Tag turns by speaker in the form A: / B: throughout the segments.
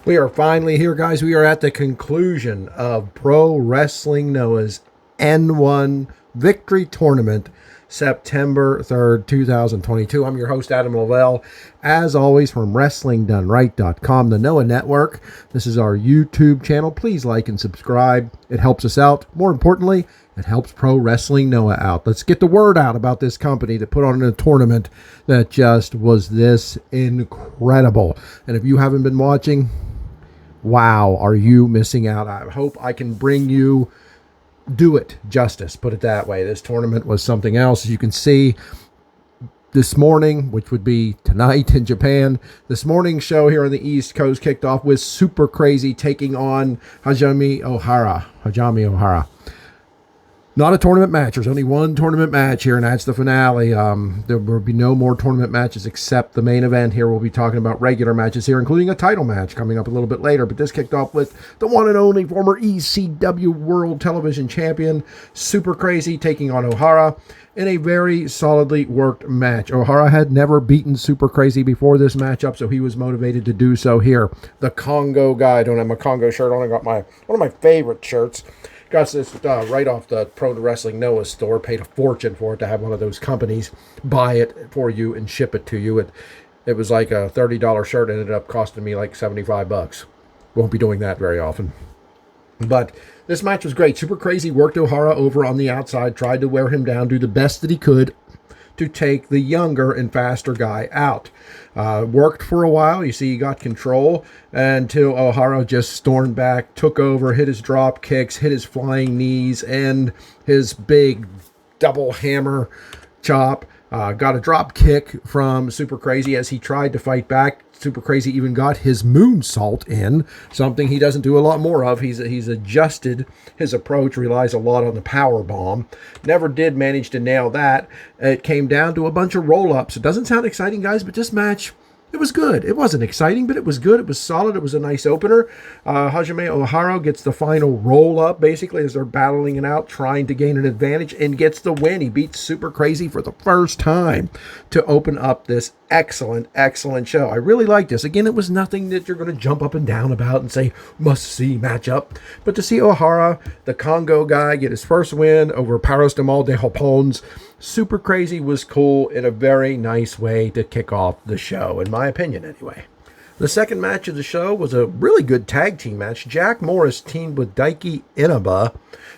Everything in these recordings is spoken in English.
A: We are finally here, guys. We are at the conclusion of Pro Wrestling Noah's N1 Victory Tournament, September 3rd, 2022. I'm your host, Adam Lavelle, as always, from WrestlingDoneRight.com, the Noah Network. This is our YouTube channel. Please like and subscribe. It helps us out. More importantly, it helps Pro Wrestling Noah out. Let's get the word out about this company that put on a tournament that just was this incredible. And if you haven't been watching, wow, are you missing out? I hope I can bring you do it justice, put it that way. This tournament was something else. As you can see, this morning, which would be tonight in Japan, this morning's show here on the East Coast kicked off with Super Crazy taking on Hajime Ohara. Not a tournament match. There's only one tournament match here, and that's the finale. There will be no more tournament matches except the main event here. We'll be talking about regular matches here, including a title match coming up a little bit later. But this kicked off with the one and only former ECW World Television Champion, Super Crazy, taking on Ohara in a very solidly worked match. Ohara had never beaten Super Crazy before this matchup, so he was motivated to do so here. The Congo guy. I don't have my Congo shirt on. I got one of my favorite shirts. Got this right off the Pro Wrestling Noah store. Paid a fortune for it to have one of those companies buy it for you and ship it to you. It was like a $30 shirt. Ended up costing me like $75. Won't be doing that very often. But this match was great. Super Crazy worked Ohara over on the outside, tried to wear him down, do the best that he could to take the younger and faster guy out. Worked for a while. You see, he got control until Ohara just stormed back, took over, hit his drop kicks, hit his flying knees, and his big double hammer chop. Got a drop kick from Super Crazy as he tried to fight back. Super Crazy even got his moonsault in, something he doesn't do a lot more of. He's adjusted his approach, relies a lot on the power bomb. Never did manage to nail that. It came down to a bunch of roll-ups. It doesn't sound exciting, guys, but this match, it was good. It wasn't exciting, but it was good. It was solid. It was a nice opener. Hajime Ohara gets the final roll-up, basically, as they're battling it out, trying to gain an advantage, and gets the win. He beats Super Crazy for the first time to open up this excellent, excellent show. I really like this. Again, it was nothing that you're going to jump up and down about and say, must-see matchup. But to see Ohara, the Congo guy, get his first win over Paros de Mal de Japons, Super Crazy was cool in a very nice way to kick off the show, in my opinion, anyway. The second match of the show was a really good tag team match. Jack Morris teamed with Daiki Inaba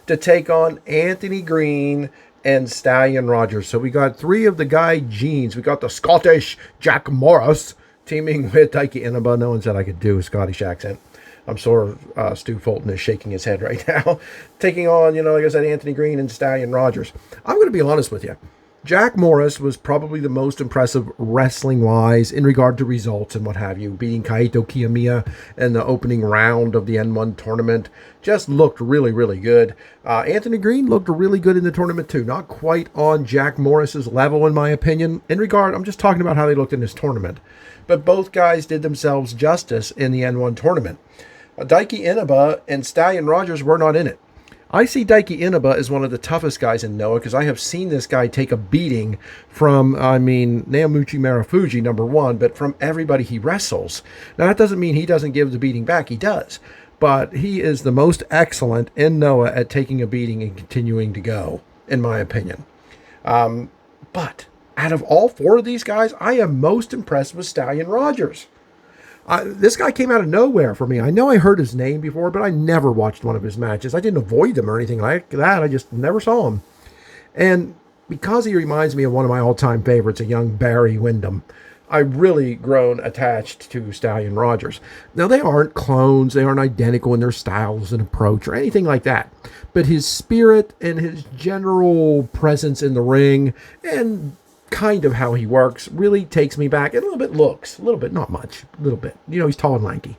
A: to take on Anthony Green and Stallion Rogers. So we got three of the guy genes. We got the Scottish Jack Morris teaming with Daiki Inaba. No one said I could do a Scottish accent. I'm sure Stu Fulton is shaking his head right now. Taking on, like I said, Anthony Green and Stallion Rogers. I'm going to be honest with you. Jack Morris was probably the most impressive wrestling-wise in regard to results and what have you. Beating Kaito Kiyomiya in the opening round of the N1 tournament. Just looked really, really good. Anthony Green looked really good in the tournament too. Not quite on Jack Morris's level, in my opinion. I'm just talking about how they looked in this tournament. But both guys did themselves justice in the N1 tournament. Daiki Inaba and Stallion Rogers were not in it. I see Daiki Inaba as one of the toughest guys in Noah because I have seen this guy take a beating from, Naomuchi Marufuji, number one, but from everybody he wrestles. Now, that doesn't mean he doesn't give the beating back. He does. But he is the most excellent in Noah at taking a beating and continuing to go, in my opinion. But out of all four of these guys, I am most impressed with Stallion Rogers. This guy came out of nowhere for me. I know I heard his name before, but I never watched one of his matches. I didn't avoid him or anything like that. I just never saw him. And because he reminds me of one of my all-time favorites, a young Barry Windham, I've really grown attached to Stallion Rogers. Now, they aren't clones. They aren't identical in their styles and approach or anything like that. But his spirit and his general presence in the ring and kind of how he works really takes me back. And a little bit, not much, a little bit. He's tall and lanky.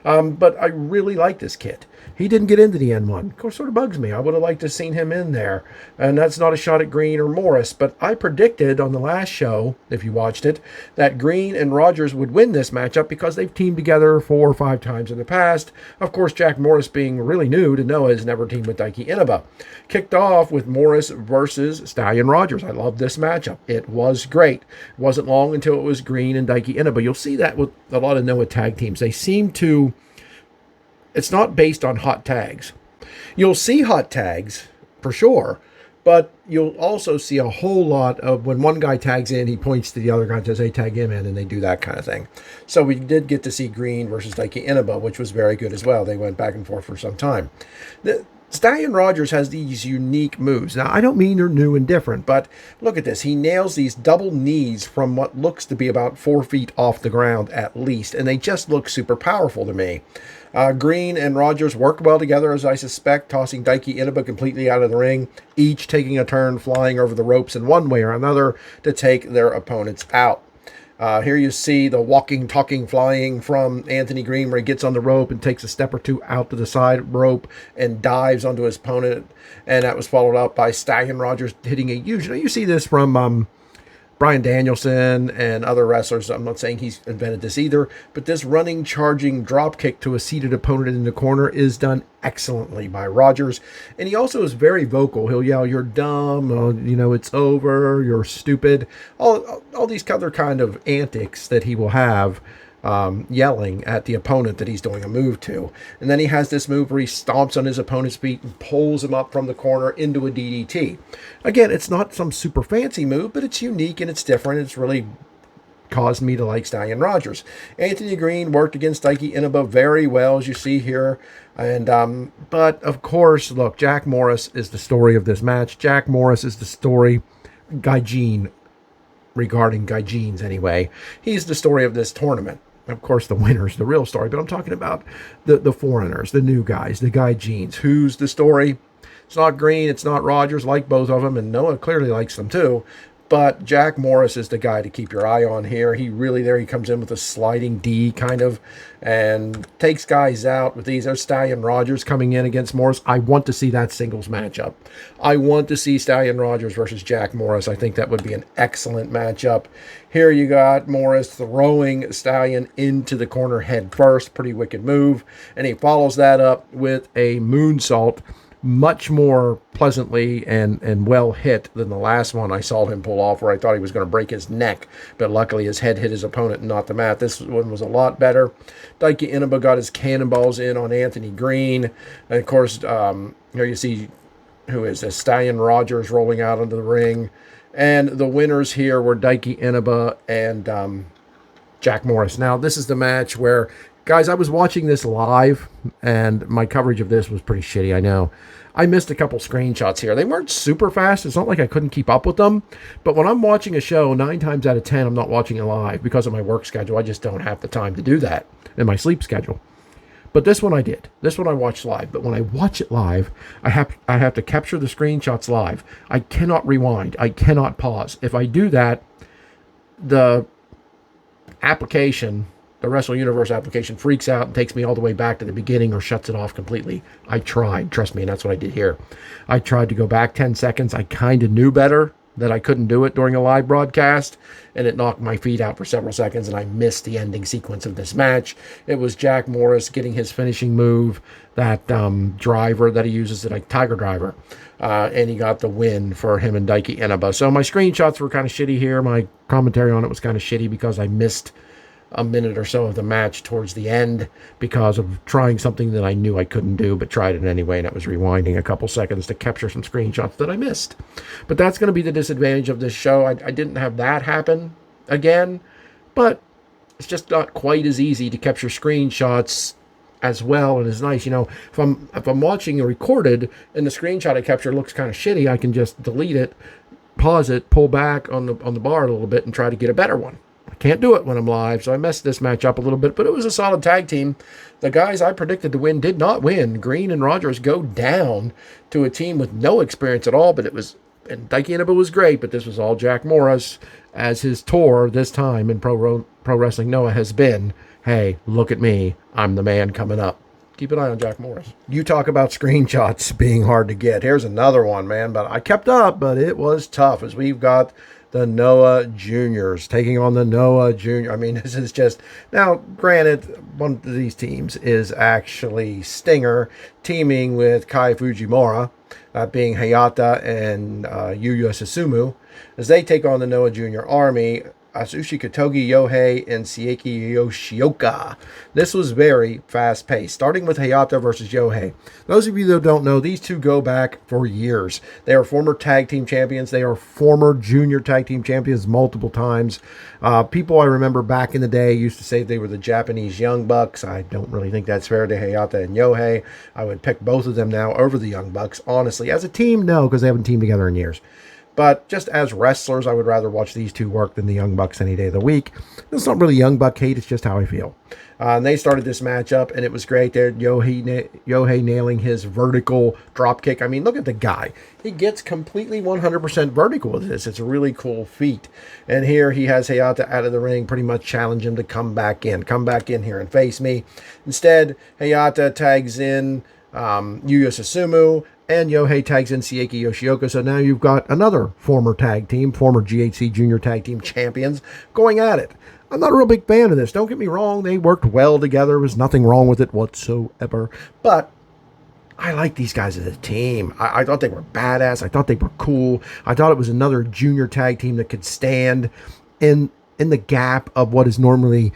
A: But I really like this kid. He didn't get into the N1. Of course, sort of bugs me. I would have liked to have seen him in there. And that's not a shot at Green or Morris. But I predicted on the last show, if you watched it, that Green and Rogers would win this matchup because they've teamed together 4 or 5 times in the past. Of course, Jack Morris, being really new to Noah, has never teamed with Daiki Inaba. Kicked off with Morris versus Stallion Rogers. I love this matchup. It was great. It wasn't long until it was Green and Daiki Inaba. You'll see that with a lot of Noah tag teams. They seem to It's not based on hot tags. You'll see hot tags for sure, but you'll also see a whole lot of when one guy tags in, he points to the other guy and says, hey, tag him in, and they do that kind of thing. So we did get to see Green versus Daiki Inaba, which was very good as well. They went back and forth for some time. The Stallion Rogers has these unique moves. Now, I don't mean they're new and different, but look at this. He nails these double knees from what looks to be about 4 feet off the ground at least, and they just look super powerful to me. Green and Rogers work well together, as I suspect, tossing Daiki Inaba completely out of the ring, each taking a turn flying over the ropes in one way or another to take their opponents out. Here you see the walking, talking, flying from Anthony Green, where he gets on the rope and takes a step or two out to the side rope and dives onto his opponent. And that was followed up by Stallion Rogers hitting a huge... You see this from Bryan Danielson and other wrestlers. I'm not saying he's invented this either, but this running, charging drop kick to a seated opponent in the corner is done excellently by Rogers. And he also is very vocal. He'll yell, you're dumb, it's over, you're stupid. All these other kind of antics that he will have, yelling at the opponent that he's doing a move to. And then he has this move where he stomps on his opponent's feet and pulls him up from the corner into a DDT. Again, it's not some super fancy move, but it's unique and it's different. It's really caused me to like Stallion Rogers. Anthony Green worked against Daiki Inaba very well, as you see here. And but of course, look, Jack Morris is the story of this match. Jack Morris is the story, Gaijin, regarding Gaijins anyway. He's the story of this tournament. Of course, the winner's the real story, but I'm talking about the foreigners, the new guys, the Gaijins. Who's the story? It's not Green, it's not Rogers, like both of them, and Noah clearly likes them too. But Jack Morris is the guy to keep your eye on here. He comes in with a sliding D kind of and takes guys out with these. There's Stallion Rogers coming in against Morris. I want to see that singles matchup. I want to see Stallion Rogers versus Jack Morris. I think that would be an excellent matchup. Here you got Morris throwing Stallion into the corner head first. Pretty wicked move. And he follows that up with a moonsault, much more pleasantly and well hit than the last one I saw him pull off, where I thought he was going to break his neck, but luckily his head hit his opponent and not the mat. This one was a lot better. Daiki Inaba got his cannonballs in on Anthony Green. And of course, here you see, who is this? Stallion Rogers rolling out into the ring. And the winners here were Daiki Inaba and Jack Morris. Now, this is the match where, guys, I was watching this live, and my coverage of this was pretty shitty, I know. I missed a couple screenshots here. They weren't super fast. It's not like I couldn't keep up with them. But when I'm watching a show, 9 times out of 10, I'm not watching it live because of my work schedule. I just don't have the time to do that in my sleep schedule. But this one I did. This one I watched live. But when I watch it live, I have to capture the screenshots live. I cannot rewind. I cannot pause. If I do that, the application, the Wrestle Universe application, freaks out and takes me all the way back to the beginning or shuts it off completely. I tried, trust me, and that's what I did here. I tried to go back 10 seconds. I kind of knew better that I couldn't do it during a live broadcast, and it knocked my feet out for several seconds, and I missed the ending sequence of this match. It was Jack Morris getting his finishing move, that driver that he uses, like Tiger Driver, and he got the win for him and Daiki Inaba. So my screenshots were kind of shitty here. My commentary on it was kind of shitty because I missed a minute or so of the match towards the end because of trying something that I knew I couldn't do, but tried it anyway, and it was rewinding a couple seconds to capture some screenshots that I missed. But that's going to be the disadvantage of this show. I didn't have that happen again, but it's just not quite as easy to capture screenshots as well and as nice. If I'm watching a recorded and the screenshot I capture looks kind of shitty, I can just delete it, pause it, pull back on the bar a little bit, and try to get a better one. Can't do it when I'm live, so I messed this match up a little bit, but it was a solid tag team. The guys I predicted to win did not win. Green and Rogers go down to a team with no experience at all, and Daiki Inaba was great, but this was all Jack Morris, as his tour this time in Pro Wrestling Noah has been, hey, look at me, I'm the man coming up. Keep an eye on Jack Morris. You talk about screenshots being hard to get. Here's another one, man, but I kept up, but it was tough, as we've got the Noah Juniors taking on the Noah Jr. I mean, this is just... Now, granted, one of these teams is actually Stinger teaming with Kai Fujimura, that being Hayata and Yuya Susumu, as they take on the Noah Jr. Army. Atsushi Kotogi, Yohei, and Seiki Yoshioka. This was very fast-paced, starting with Hayata versus Yohei. Those of you that don't know, these two go back for years. They are former tag team champions. They are former junior tag team champions multiple times. People I remember back in the day used to say they were the Japanese Young Bucks. I don't really think that's fair to Hayata and Yohei. I would pick both of them now over the Young Bucks, honestly. As a team, no, because they haven't teamed together in years. But just as wrestlers, I would rather watch these two work than the Young Bucks any day of the week. It's not really Young Buck hate, it's just how I feel. And they started this matchup, and it was great there. Yohei nailing his vertical drop kick. I mean, look at the guy. He gets completely 100% vertical with this. It's a really cool feat. And here he has Hayata out of the ring, pretty much challenge him to come back in. Come back in here and face me. Instead, Hayata tags in Yuya Susumu, and Yohei tags in Seiki Yoshioka. So now you've got another former tag team, former GHC Junior Tag Team champions, going at it. I'm not a real big fan of this. Don't get me wrong. They worked well together. There was nothing wrong with it whatsoever. But I like these guys as a team. I thought they were badass. I thought they were cool. I thought it was another junior tag team that could stand in the gap of what is normally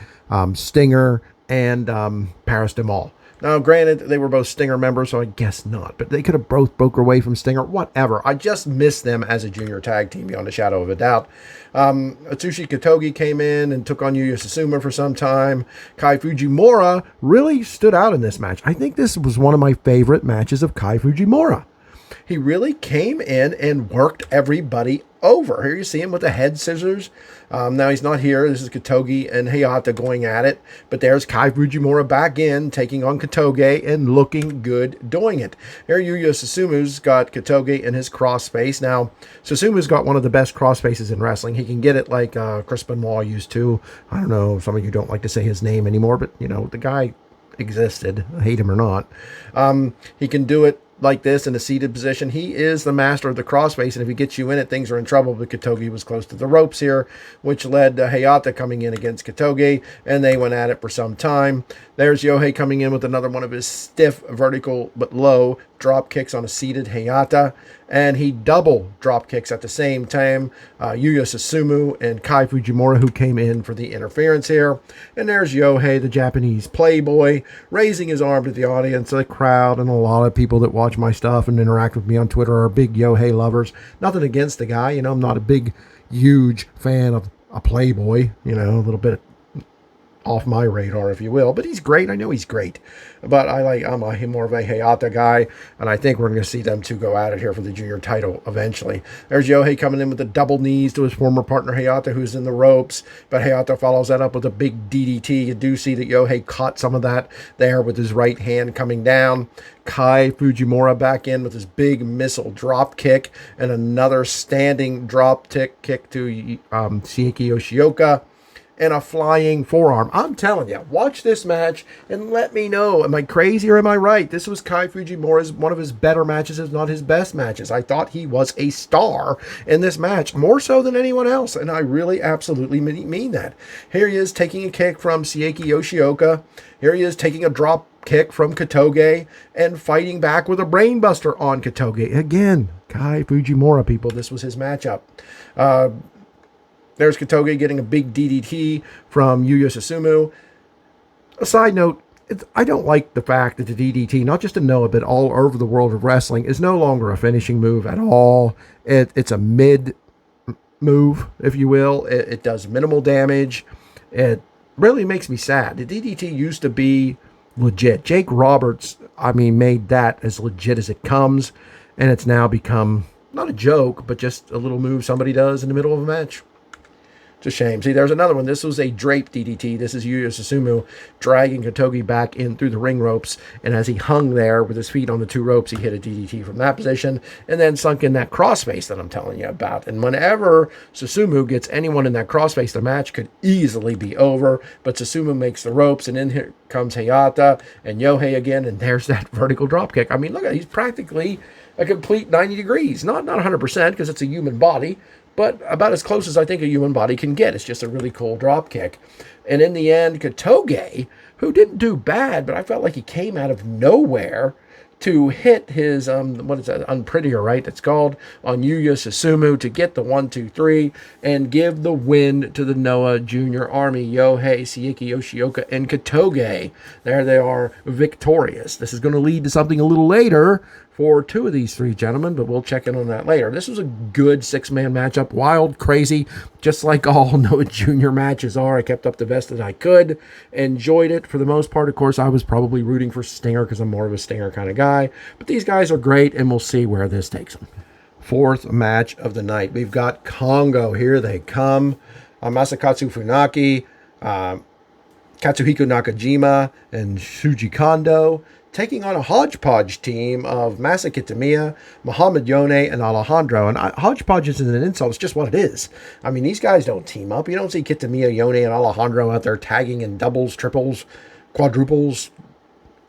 A: Stinger and Paris Demal. Now, granted, they were both Stinger members, so I guess not. But they could have both broke away from Stinger. Whatever. I just miss them as a junior tag team, beyond a shadow of a doubt. Atsushi Kotogi came in and took on Yuya Susumu for some time. Kai Fujimura really stood out in this match. I think this was one of my favorite matches of Kai Fujimura. He really came in and worked everybody over. Here you see him with the head scissors. Now he's not here. This is Kotogi and Hayata going at it. But there's Kai Fujimura back in, taking on Kotoge and looking good doing it. Here Yuya Susumu's got Kotoge in his cross face. Now, Susumu's got one of the best cross faces in wrestling. He can get it like Chris Benoit used to. I don't know, some of you don't like to say his name anymore, but, you know, the guy existed, hate him or not. He can do it like this in a seated position. He is the master of the crossface, and if he gets you in it, things are in trouble. But Kotogi was close to the ropes here, which led to Hayata coming in against Kotogi, and they went at it for some time. There's Yohei coming in with another one of his stiff, vertical but low drop kicks on a seated Hayata, and he double drop kicks at the same time. Yuya Susumu and Kai Fujimura, who came in for the interference here. And there's Yohei, the Japanese playboy, raising his arm to the audience. The crowd and a lot of people that watch my stuff and interact with me on Twitter are big Yohei lovers. Nothing against the guy, you know, I'm not a big, huge fan of a playboy, you know, a little bit off my radar, if you will, but he's great. I know he's great, but I'm more of a Hayata guy, and I think we're going to see them two go at it here for the junior title eventually. There's Yohei coming in with the double knees to his former partner Hayata, who's in the ropes, but Hayata follows that up with a big DDT. You do see that Yohei caught some of that there with his right hand coming down. Kai Fujimura back in with his big missile drop kick and another standing drop kick to Seiki Yoshioka. And a flying forearm. I'm telling you, watch this match and let me know. Am I crazy or am I right? This was Kai Fujimura's one of his better matches, if not his best matches. I thought he was a star in this match, more so than anyone else, and I really absolutely mean that. Here he is taking a kick from Seiki Yoshioka. Here he is taking a drop kick from Kotoge and fighting back with a brainbuster on Kotoge. Again, Kai Fujimura, people, this was his matchup. There's Kotoge getting a big DDT from Yuya Susumu. A side note, I don't like the fact that the DDT, not just in Noah, but all over the world of wrestling, is no longer a finishing move at all. It's a mid move, if you will. It does minimal damage. It really makes me sad. The DDT used to be legit. Jake Roberts, made that as legit as it comes, and it's now become not a joke, but just a little move somebody does in the middle of a match. It's a shame. See, there's another one. This was a drape DDT. This is Yuya Susumu dragging Kotogi back in through the ring ropes, and as he hung there with his feet on the two ropes, he hit a DDT from that position, and then sunk in that crossface that I'm telling you about. And whenever Susumu gets anyone in that crossface, the match could easily be over, but Susumu makes the ropes, and in here comes Hayata and Yohei again, and there's that vertical dropkick. I mean, look at it. He's practically a complete 90 degrees. Not 100% because it's a human body, but about as close as I think a human body can get. It's just a really cool drop kick. And in the end, Kotoge, who didn't do bad, but I felt like he came out of nowhere, to hit his, what is that, Unprettier, right? It's called, on Yuya Susumu to get the 1-2-3 and give the win to the Noah Jr. Army. Yohei, Saiki, Yoshioka, and Katoge. There they are, victorious. This is going to lead to something a little later for two of these three gentlemen, but we'll check in on that later. This was a good 6-man matchup. Wild, crazy, just like all Noah Jr. matches are. I kept up the best that I could. Enjoyed it for the most part. Of course, I was probably rooting for Stinger because I'm more of a Stinger kind of guy. But these guys are great, and we'll see where this takes them. Fourth match of the night. We've got Kongo. Here they come. Masakatsu Funaki, Katsuhiko Nakajima, and Shuji Kondo, taking on a hodgepodge team of Masakitamiya, Muhammad Yone, and Alejandro. And hodgepodge isn't an insult, it's just what it is. I mean, these guys don't team up. You don't see Kitamiya, Yone, and Alejandro out there tagging in doubles, triples, quadruples.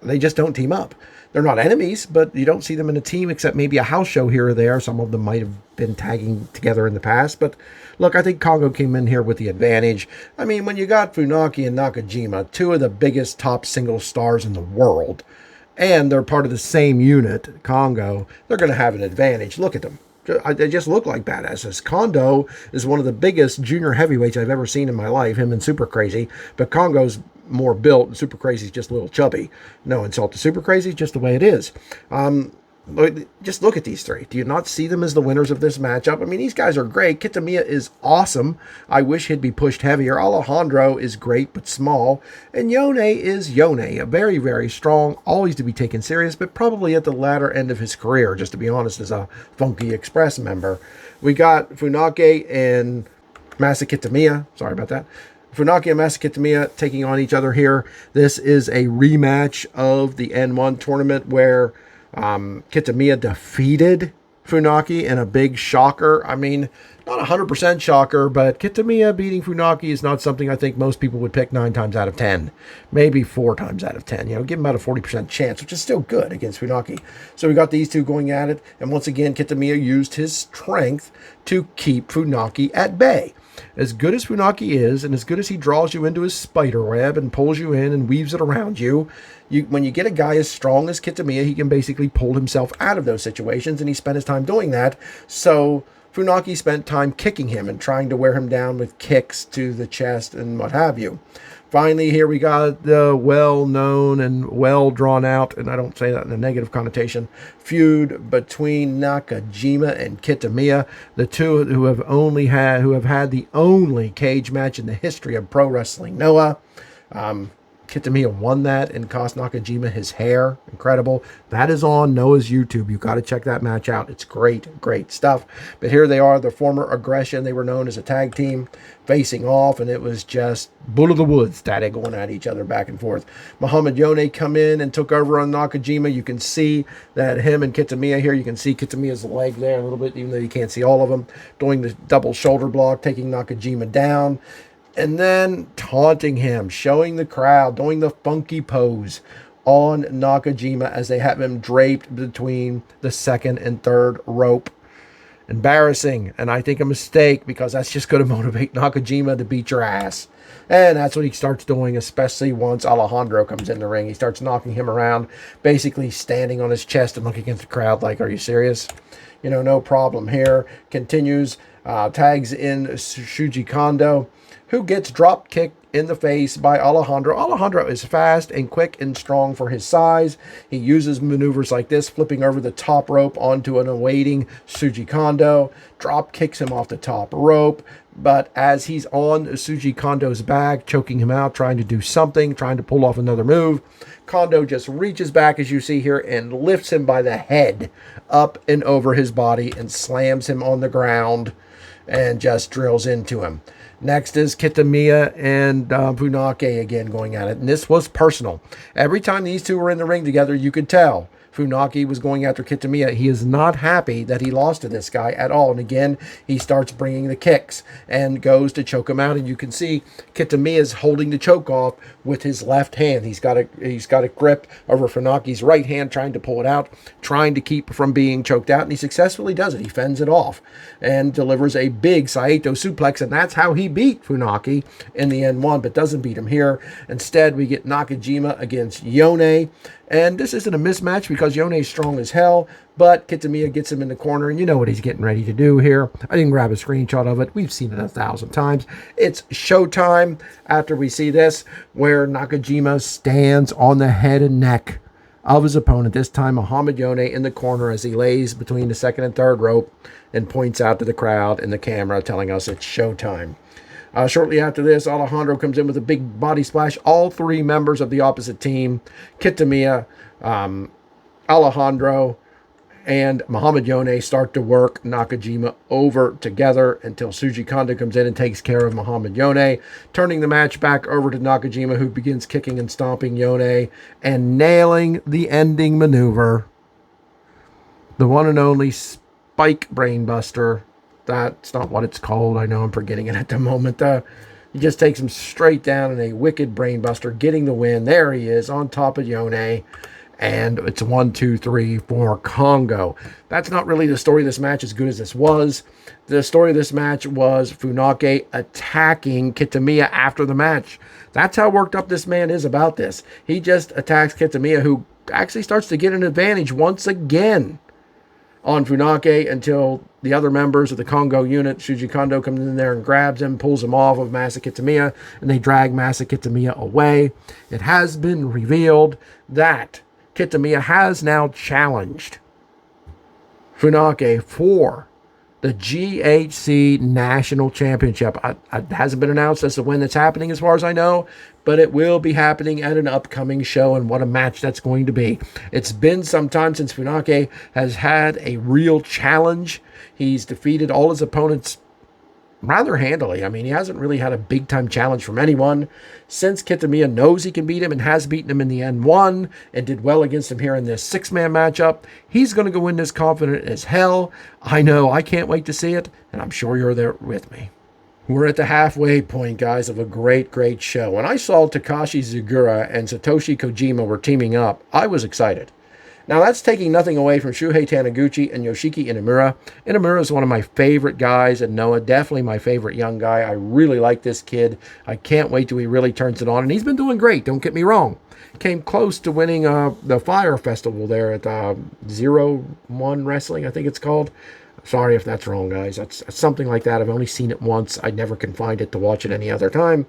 A: They just don't team up. They're not enemies, but you don't see them in a team except maybe a house show here or there. Some of them might have been tagging together in the past. But look, I think Kongo came in here with the advantage. I mean, when you got Funaki and Nakajima, two of the biggest top single stars in the world, and they're part of the same unit, Kongo, they're going to have an advantage. Look at them. They just look like badasses. Kondo is one of the biggest junior heavyweights I've ever seen in my life, him and Super Crazy. But Kongo's more built, and Super Crazy's just a little chubby. No insult to Super Crazy, just the way it is. Just look at these three. Do you not see them as the winners of this matchup? I mean, these guys are great. Kitamiya is awesome. I wish he'd be pushed heavier. Alejandro is great but small. And Yone is Yone. A very, very strong, always to be taken serious, but probably at the latter end of his career, just to be honest, as a Funky Express member. We got Funake and Masakitamiya. Sorry about that. Funaki and Masakitamiya taking on each other here. This is a rematch of the N1 tournament where Kitamiya defeated Funaki in a big shocker. I mean, not 100% shocker, but Kitamiya beating Funaki is not something I think most people would pick 9 times out of 10. Maybe 4 times out of 10. You know, give him about a 40% chance, which is still good against Funaki. So we got these two going at it. And once again, Kitamiya used his strength to keep Funaki at bay. As good as Funaki is, and as good as he draws you into his spider web and pulls you in and weaves it around you, when you get a guy as strong as Kitamiya, he can basically pull himself out of those situations, and he spent his time doing that. So Funaki spent time kicking him and trying to wear him down with kicks to the chest and what have you. Finally, here we got the well-known and well-drawn-out, and I don't say that in a negative connotation, feud between Nakajima and Kitamiya, the two who have had the only cage match in the history of pro wrestling. Noah, Kitamiya won that and cost Nakajima his hair. Incredible. That is on Noah's YouTube. You got to check that match out. It's great, great stuff. But here they are, the former aggression. They were known as a tag team facing off, and it was just bull of the woods, daddy, going at each other back and forth. Muhammad Yone come in and took over on Nakajima. You can see that him and Kitamiya here, you can see Kitamiya's leg there a little bit, even though you can't see all of them, doing the double shoulder block, taking Nakajima down. And then taunting him, showing the crowd, doing the funky pose on Nakajima as they have him draped between the second and third rope. Embarrassing, and I think a mistake, because that's just going to motivate Nakajima to beat your ass. And that's what he starts doing, especially once Alejandro comes in the ring. He starts knocking him around, basically standing on his chest and looking at the crowd like, are you serious? You know, no problem here. Continues, tags in Shuji Kondo, who gets drop kicked in the face by Alejandro. Alejandro is fast and quick and strong for his size. He uses maneuvers like this, flipping over the top rope onto an awaiting Shuji Kondo, drop kicks him off the top rope. But as he's on Shuji Kondo's back, choking him out, trying to do something, trying to pull off another move, Kondo just reaches back, as you see here, and lifts him by the head up and over his body and slams him on the ground and just drills into him. Next is Kitamiya and Funake again going at it. And this was personal. Every time these two were in the ring together, you could tell Funake was going after Kitamiya. He is not happy that he lost to this guy at all. And again, he starts bringing the kicks and goes to choke him out. And you can see Kitamiya is holding the choke off with his left hand. He's got a grip over Funake's right hand, trying to pull it out, trying to keep from being choked out. And he successfully does it. He fends it off and delivers a big Saito suplex. And that's how he beat Funake in the N1, but doesn't beat him here. Instead, we get Nakajima against Yone. And this isn't a mismatch because Yone's strong as hell, but Kitamiya gets him in the corner, and you know what he's getting ready to do here. I didn't grab a screenshot of it. We've seen it 1,000 times. It's showtime after we see this, where Nakajima stands on the head and neck of his opponent, this time Muhammad Yone, in the corner as he lays between the second and third rope and points out to the crowd and the camera, telling us it's showtime. Shortly after this, Alejandro comes in with a big body splash. All three members of the opposite team, Kitamiya, Alejandro, and Muhammad Yone, start to work Nakajima over together until Shuji Kondo comes in and takes care of Muhammad Yone, turning the match back over to Nakajima, who begins kicking and stomping Yone and nailing the ending maneuver. The one and only Spike Brainbuster. That's not what it's called. I know I'm forgetting it at the moment. He just takes him straight down in a wicked brainbuster, getting the win. There he is on top of Yone. And it's 1, 2, 3 for Congo. That's not really the story of this match, as good as this was. The story of this match was Funake attacking Kitamiya after the match. That's how worked up this man is about this. He just attacks Kitamiya, who actually starts to get an advantage once again on Funake until the other members of the Congo unit, Shuji Kondo, comes in there and grabs him, pulls him off of Masakitamiya, and they drag Masakitamiya away. It has been revealed that Kitamiya has now challenged Funake for the GHC National Championship. It hasn't been announced as to when it's happening as far as I know, but it will be happening at an upcoming show, and what a match that's going to be. It's been some time since Funake has had a real challenge. He's defeated all his opponents rather handily. I mean, he hasn't really had a big-time challenge from anyone. Since Kitamiya knows he can beat him and has beaten him in the N1 and did well against him here in this six-man matchup, he's going to go in this confident as hell. I know. I can't wait to see it, and I'm sure you're there with me. We're at the halfway point, guys, of a great, great show. When I saw Takashi Zagura and Satoshi Kojima were teaming up, I was excited. Now, that's taking nothing away from Shuhei Taniguchi and Yoshiki Inamura. Inamura is one of my favorite guys at Noah, definitely my favorite young guy. I really like this kid. I can't wait till he really turns it on, and he's been doing great, don't get me wrong. Came close to winning the Fire Festival there at Zero One Wrestling, I think it's called. Sorry if that's wrong, guys. That's something like that. I've only seen it once. I never can find it to watch it any other time.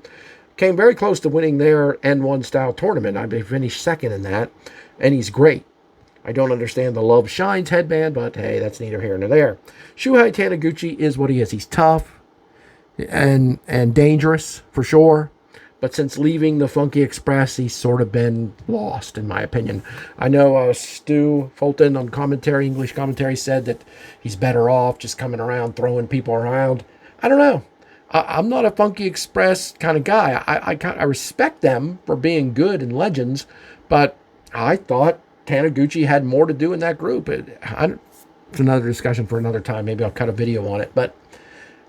A: Came very close to winning their N1 style tournament. I finished second in that, and he's great. I don't understand the Love Shines headband, but hey, that's neither here nor there. Shuhei Taniguchi is what he is. He's tough and dangerous, for sure. But since leaving the Funky Express, he's sort of been lost, in my opinion. I know Stu Fulton on commentary, English commentary, said that he's better off just coming around, throwing people around. I don't know. I'm not a Funky Express kind of guy. I respect them for being good and legends, but I thought Taniguchi had more to do in that group. It's another discussion for another time. Maybe I'll cut a video on it. But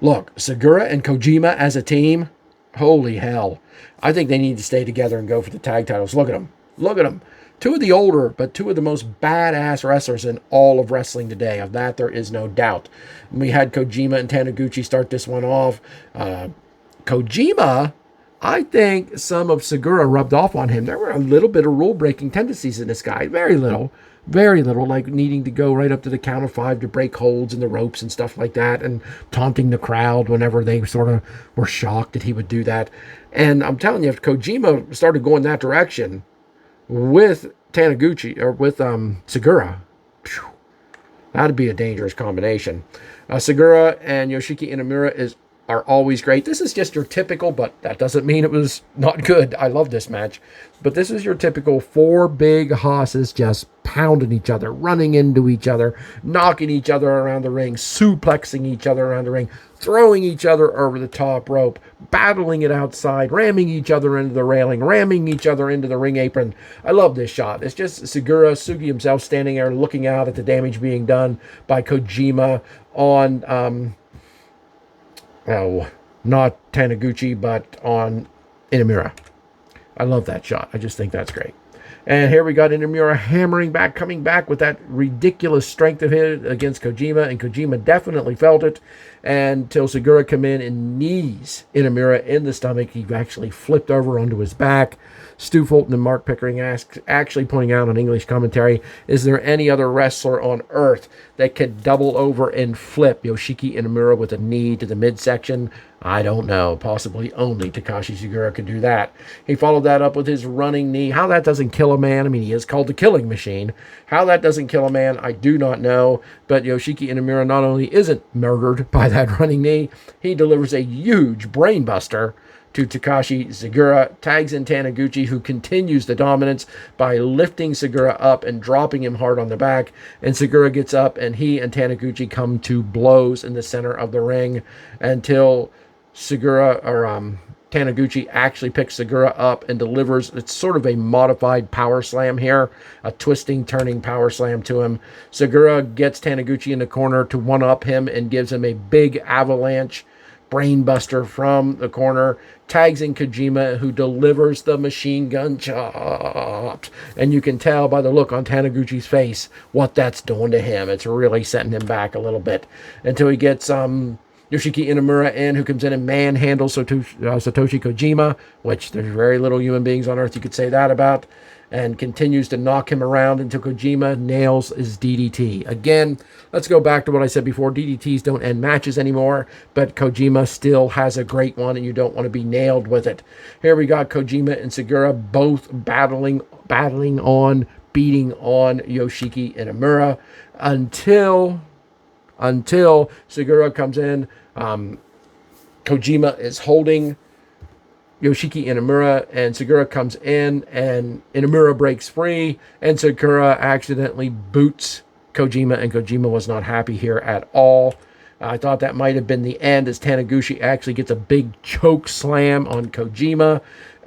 A: look, Segura and Kojima as a team, holy hell. I think they need to stay together and go for the tag titles. Look at them. Look at them. Two of the older, but two of the most badass wrestlers in all of wrestling today. Of that, there is no doubt. We had Kojima and Taniguchi start this one off. Kojima, I think some of Segura rubbed off on him. There were a little bit of rule-breaking tendencies in this guy. Very little, like needing to go right up to the count of 5 to break holds in the ropes and stuff like that, and taunting the crowd whenever they sort of were shocked that he would do that. And I'm telling you, if Kojima started going that direction with Taniguchi, or with Segura, that'd be a dangerous combination. Segura and Yoshiki Inamura are always great. This is just your typical, but that doesn't mean it was not good. I love this match. But this is your typical 4 big hosses just pounding each other, running into each other, knocking each other around the ring, suplexing each other around the ring, throwing each other over the top rope, battling it outside, ramming each other into the railing, ramming each other into the ring apron. I love this shot. It's just Segura, Sugi himself, standing there looking out at the damage being done by Kojima on not Taniguchi, but on Inamura. I love that shot. I just think that's great. And here we got Inamura hammering back, coming back with that ridiculous strength of his against Kojima, and Kojima definitely felt it. Until Segura come in and knees Inamura in the stomach. He actually flipped over onto his back. Stu Fulton and Mark Pickering actually pointing out on English commentary, is there any other wrestler on earth that could double over and flip Yoshiki Inamura with a knee to the midsection? I don't know. Possibly only Takashi Sugiura could do that. He followed that up with his running knee. How that doesn't kill a man, I mean, he is called the Killing Machine. How that doesn't kill a man, I do not know. But Yoshiki Inamura not only isn't murdered by that running knee, he delivers a huge brainbuster to Takashi Sugiura, tags in Tanaguchi, who continues the dominance by lifting Sugiura up and dropping him hard on the back. And Sugiura gets up, and he and Tanaguchi come to blows in the center of the ring until Tanaguchi actually picks Sugiura up and delivers. It's sort of a modified power slam here, a twisting, turning power slam to him. Sugiura gets Tanaguchi in the corner to one-up him and gives him a big avalanche brainbuster from the corner, tags in Kojima, who delivers the machine gun chops. And you can tell by the look on Tanaguchi's face what that's doing to him. It's really setting him back a little bit until he gets Yoshiki Inamura in, who comes in and manhandles Satoshi Kojima, which there's very little human beings on earth you could say that about, and continues to knock him around until Kojima nails his DDT. Again, let's go back to what I said before. DDTs don't end matches anymore, but Kojima still has a great one, and you don't want to be nailed with it. Here we got Kojima and Sugiura both battling on, beating on Yoshiki Inamura until Sugiura comes in. Kojima is holding Yoshiki Inamura, and Sugiura comes in, and Inamura breaks free, and Sugiura accidentally boots Kojima, and Kojima was not happy here at all. I thought that might have been the end, as Taniguchi actually gets a big choke slam on Kojima,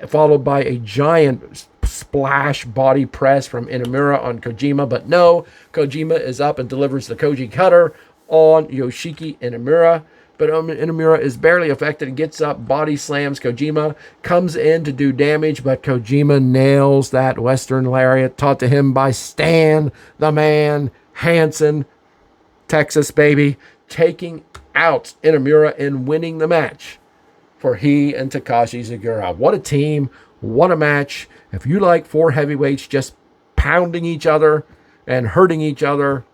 A: followed by a giant splash body press from Inamura on Kojima. But no, Kojima is up and delivers the Koji Cutter on Yoshiki Inamura. But Inamura is barely affected and gets up, body slams Kojima, comes in to do damage, but Kojima nails that Western Lariat taught to him by Stan the Man Hansen, Texas baby, taking out Inamura and winning the match for he and Takashi Sugiura. What a team, what a match. If you like four heavyweights just pounding each other and hurting each other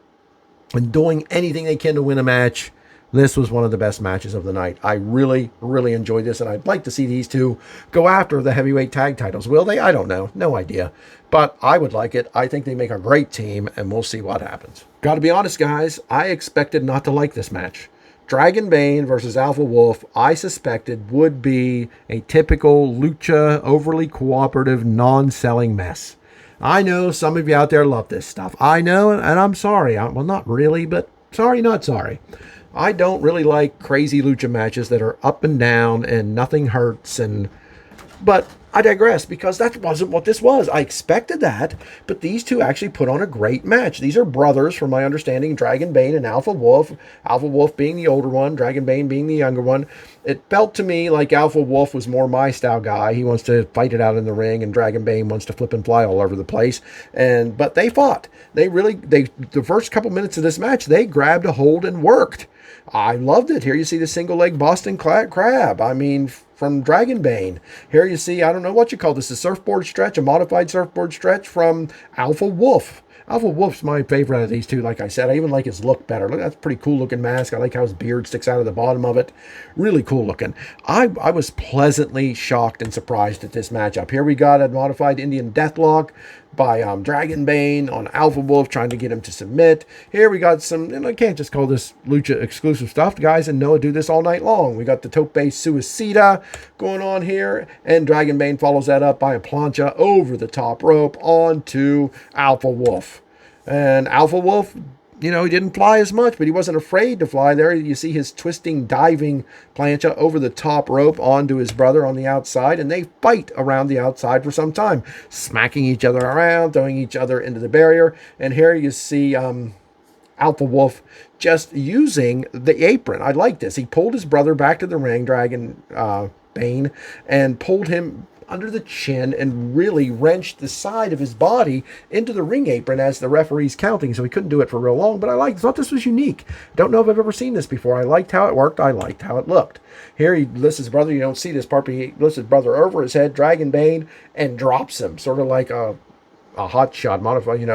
A: and doing anything they can to win a match, this was one of the best matches of the night. I really, really enjoyed this, and I'd like to see these two go after the heavyweight tag titles. Will they? I don't know. No idea. But I would like it. I think they make a great team, and we'll see what happens. Got to be honest, guys, I expected not to like this match. Dragon Bane versus Alpha Wolf, I suspected would be a typical lucha, overly cooperative, non-selling mess. I know some of you out there love this stuff. I know, and I'm sorry. Well, not really, but sorry, not sorry. I don't really like crazy lucha matches that are up and down and nothing hurts. But I digress, because that wasn't what this was. I expected that, but these two actually put on a great match. These are brothers, from my understanding, Dragon Bane and Alpha Wolf. Alpha Wolf being the older one, Dragon Bane being the younger one. It felt to me like Alpha Wolf was more my style guy. He wants to fight it out in the ring, and Dragon Bane wants to flip and fly all over the place. But they fought. The first couple minutes of this match, they grabbed a hold and worked. I loved it. Here you see the single leg Boston Crab. I mean, from Dragon Bane. Here you see, I don't know what you call this, a surfboard stretch, a modified surfboard stretch from Alpha Wolf. Alpha Wolf's my favorite of these two, like I said. I even like his look better. Look, that's a pretty cool looking mask. I like how his beard sticks out of the bottom of it. Really cool looking. I was pleasantly shocked and surprised at this matchup. Here we got a modified Indian Deathlock by Dragon Bane on Alpha Wolf, trying to get him to submit. Here we got some, and I can't just call this lucha exclusive stuff. The guys in Noah do this all night long. We got the Tope Suicida going on here, and Dragon Bane follows that up by a plancha over the top rope onto Alpha Wolf. And Alpha Wolf, he didn't fly as much, but he wasn't afraid to fly there. You see his twisting, diving plancha over the top rope onto his brother on the outside, and they fight around the outside for some time, smacking each other around, throwing each other into the barrier. And here you see Alpha Wolf just using the apron. I like this. He pulled his brother back to the ring, Dragon Bane, and pulled him under the chin and really wrenched the side of his body into the ring apron as the referee's counting, so he couldn't do it for real long. But I thought this was unique. Don't know if I've ever seen this before. I liked how it worked. I liked how it looked. Here he lifts his brother. You don't see this part, but he lifts his brother over his head, Dragon Bane, and drops him, sort of like a hot shot modified,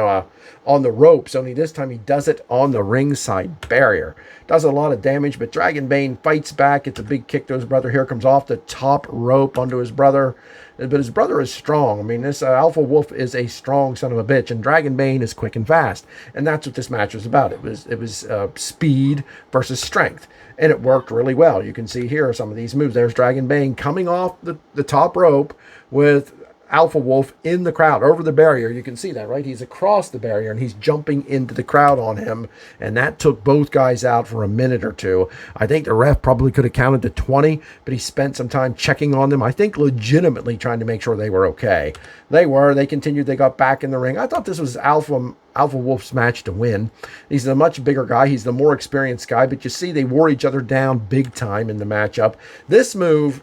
A: on the ropes. Only this time he does it on the ringside barrier. Does a lot of damage, but Dragon Bane fights back. It's a big kick to his brother. Here comes off the top rope onto his brother. But his brother is strong. I mean, this Alpha Wolf is a strong son of a bitch, and Dragon Bane is quick and fast. And that's what this match was about. It was speed versus strength. And it worked really well. You can see here some of these moves. There's Dragon Bane coming off the top rope with Alpha Wolf in the crowd over the barrier. You can see that, right? He's across the barrier and he's jumping into the crowd on him, and that took both guys out for a minute or two. I think the ref probably could have counted to 20, but he spent some time checking on them, I think legitimately trying to make sure they were okay. They continued, they got back in the ring. I thought this was Alpha Wolf's match to win. He's a much bigger guy. He's the more experienced guy, but you see they wore each other down big time in the matchup. This move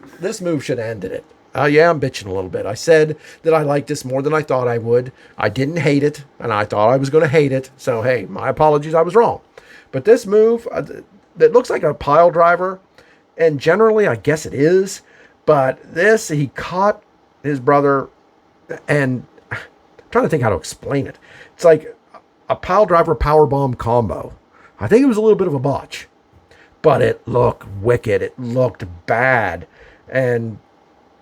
A: should have ended it. Yeah, I'm bitching a little bit. I said that I liked this more than I thought I would. I didn't hate it, and I thought I was going to hate it. So, hey, my apologies. I was wrong. But this move, that looks like a pile driver, and generally I guess it is, but this, he caught his brother, and I'm trying to think how to explain it. It's like a pile driver powerbomb combo. I think it was a little bit of a botch, but it looked wicked. It looked bad, and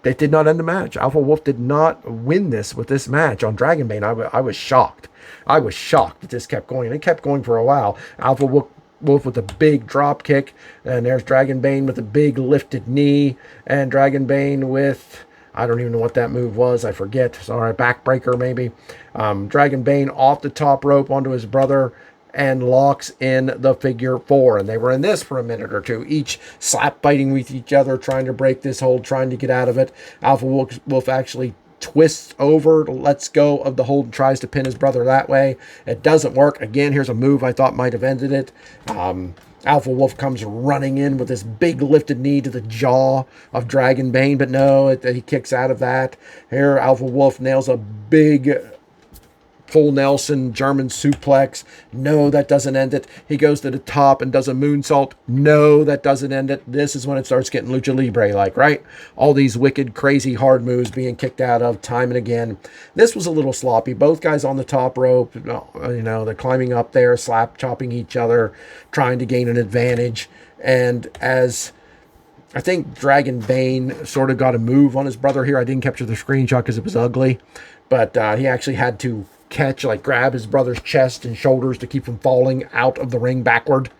A: it did not end the match. Alpha Wolf did not win this with this match on Dragon Bane. I was shocked. I was shocked that this kept going. And it kept going for a while. Alpha Wolf with a big drop kick. And there's Dragon Bane with a big lifted knee. And Dragon Bane with, I don't even know what that move was. I forget. Sorry, backbreaker maybe. Dragon Bane off the top rope onto his brother and locks in the figure four. And they were in this for a minute or two, each slap fighting with each other, trying to break this hold, trying to get out of it. Alpha Wolf actually twists over, lets go of the hold, and tries to pin his brother that way. It doesn't work. Again, here's a move I thought might have ended it. Alpha Wolf comes running in with this big lifted knee to the jaw of Dragon Bane, but no, he kicks out of that. Here, Alpha Wolf nails a big full Nelson German suplex. No, that doesn't end it. He goes to the top and does a moonsault. No, that doesn't end it. This is when it starts getting lucha libre like, right? All these wicked, crazy, hard moves being kicked out of time and again. This was a little sloppy. Both guys on the top rope, they're climbing up there, slap chopping each other, trying to gain an advantage. And as I think Dragon Bane sort of got a move on his brother here. I didn't capture the screenshot because it was ugly, but he actually had to grab his brother's chest and shoulders to keep him falling out of the ring backward.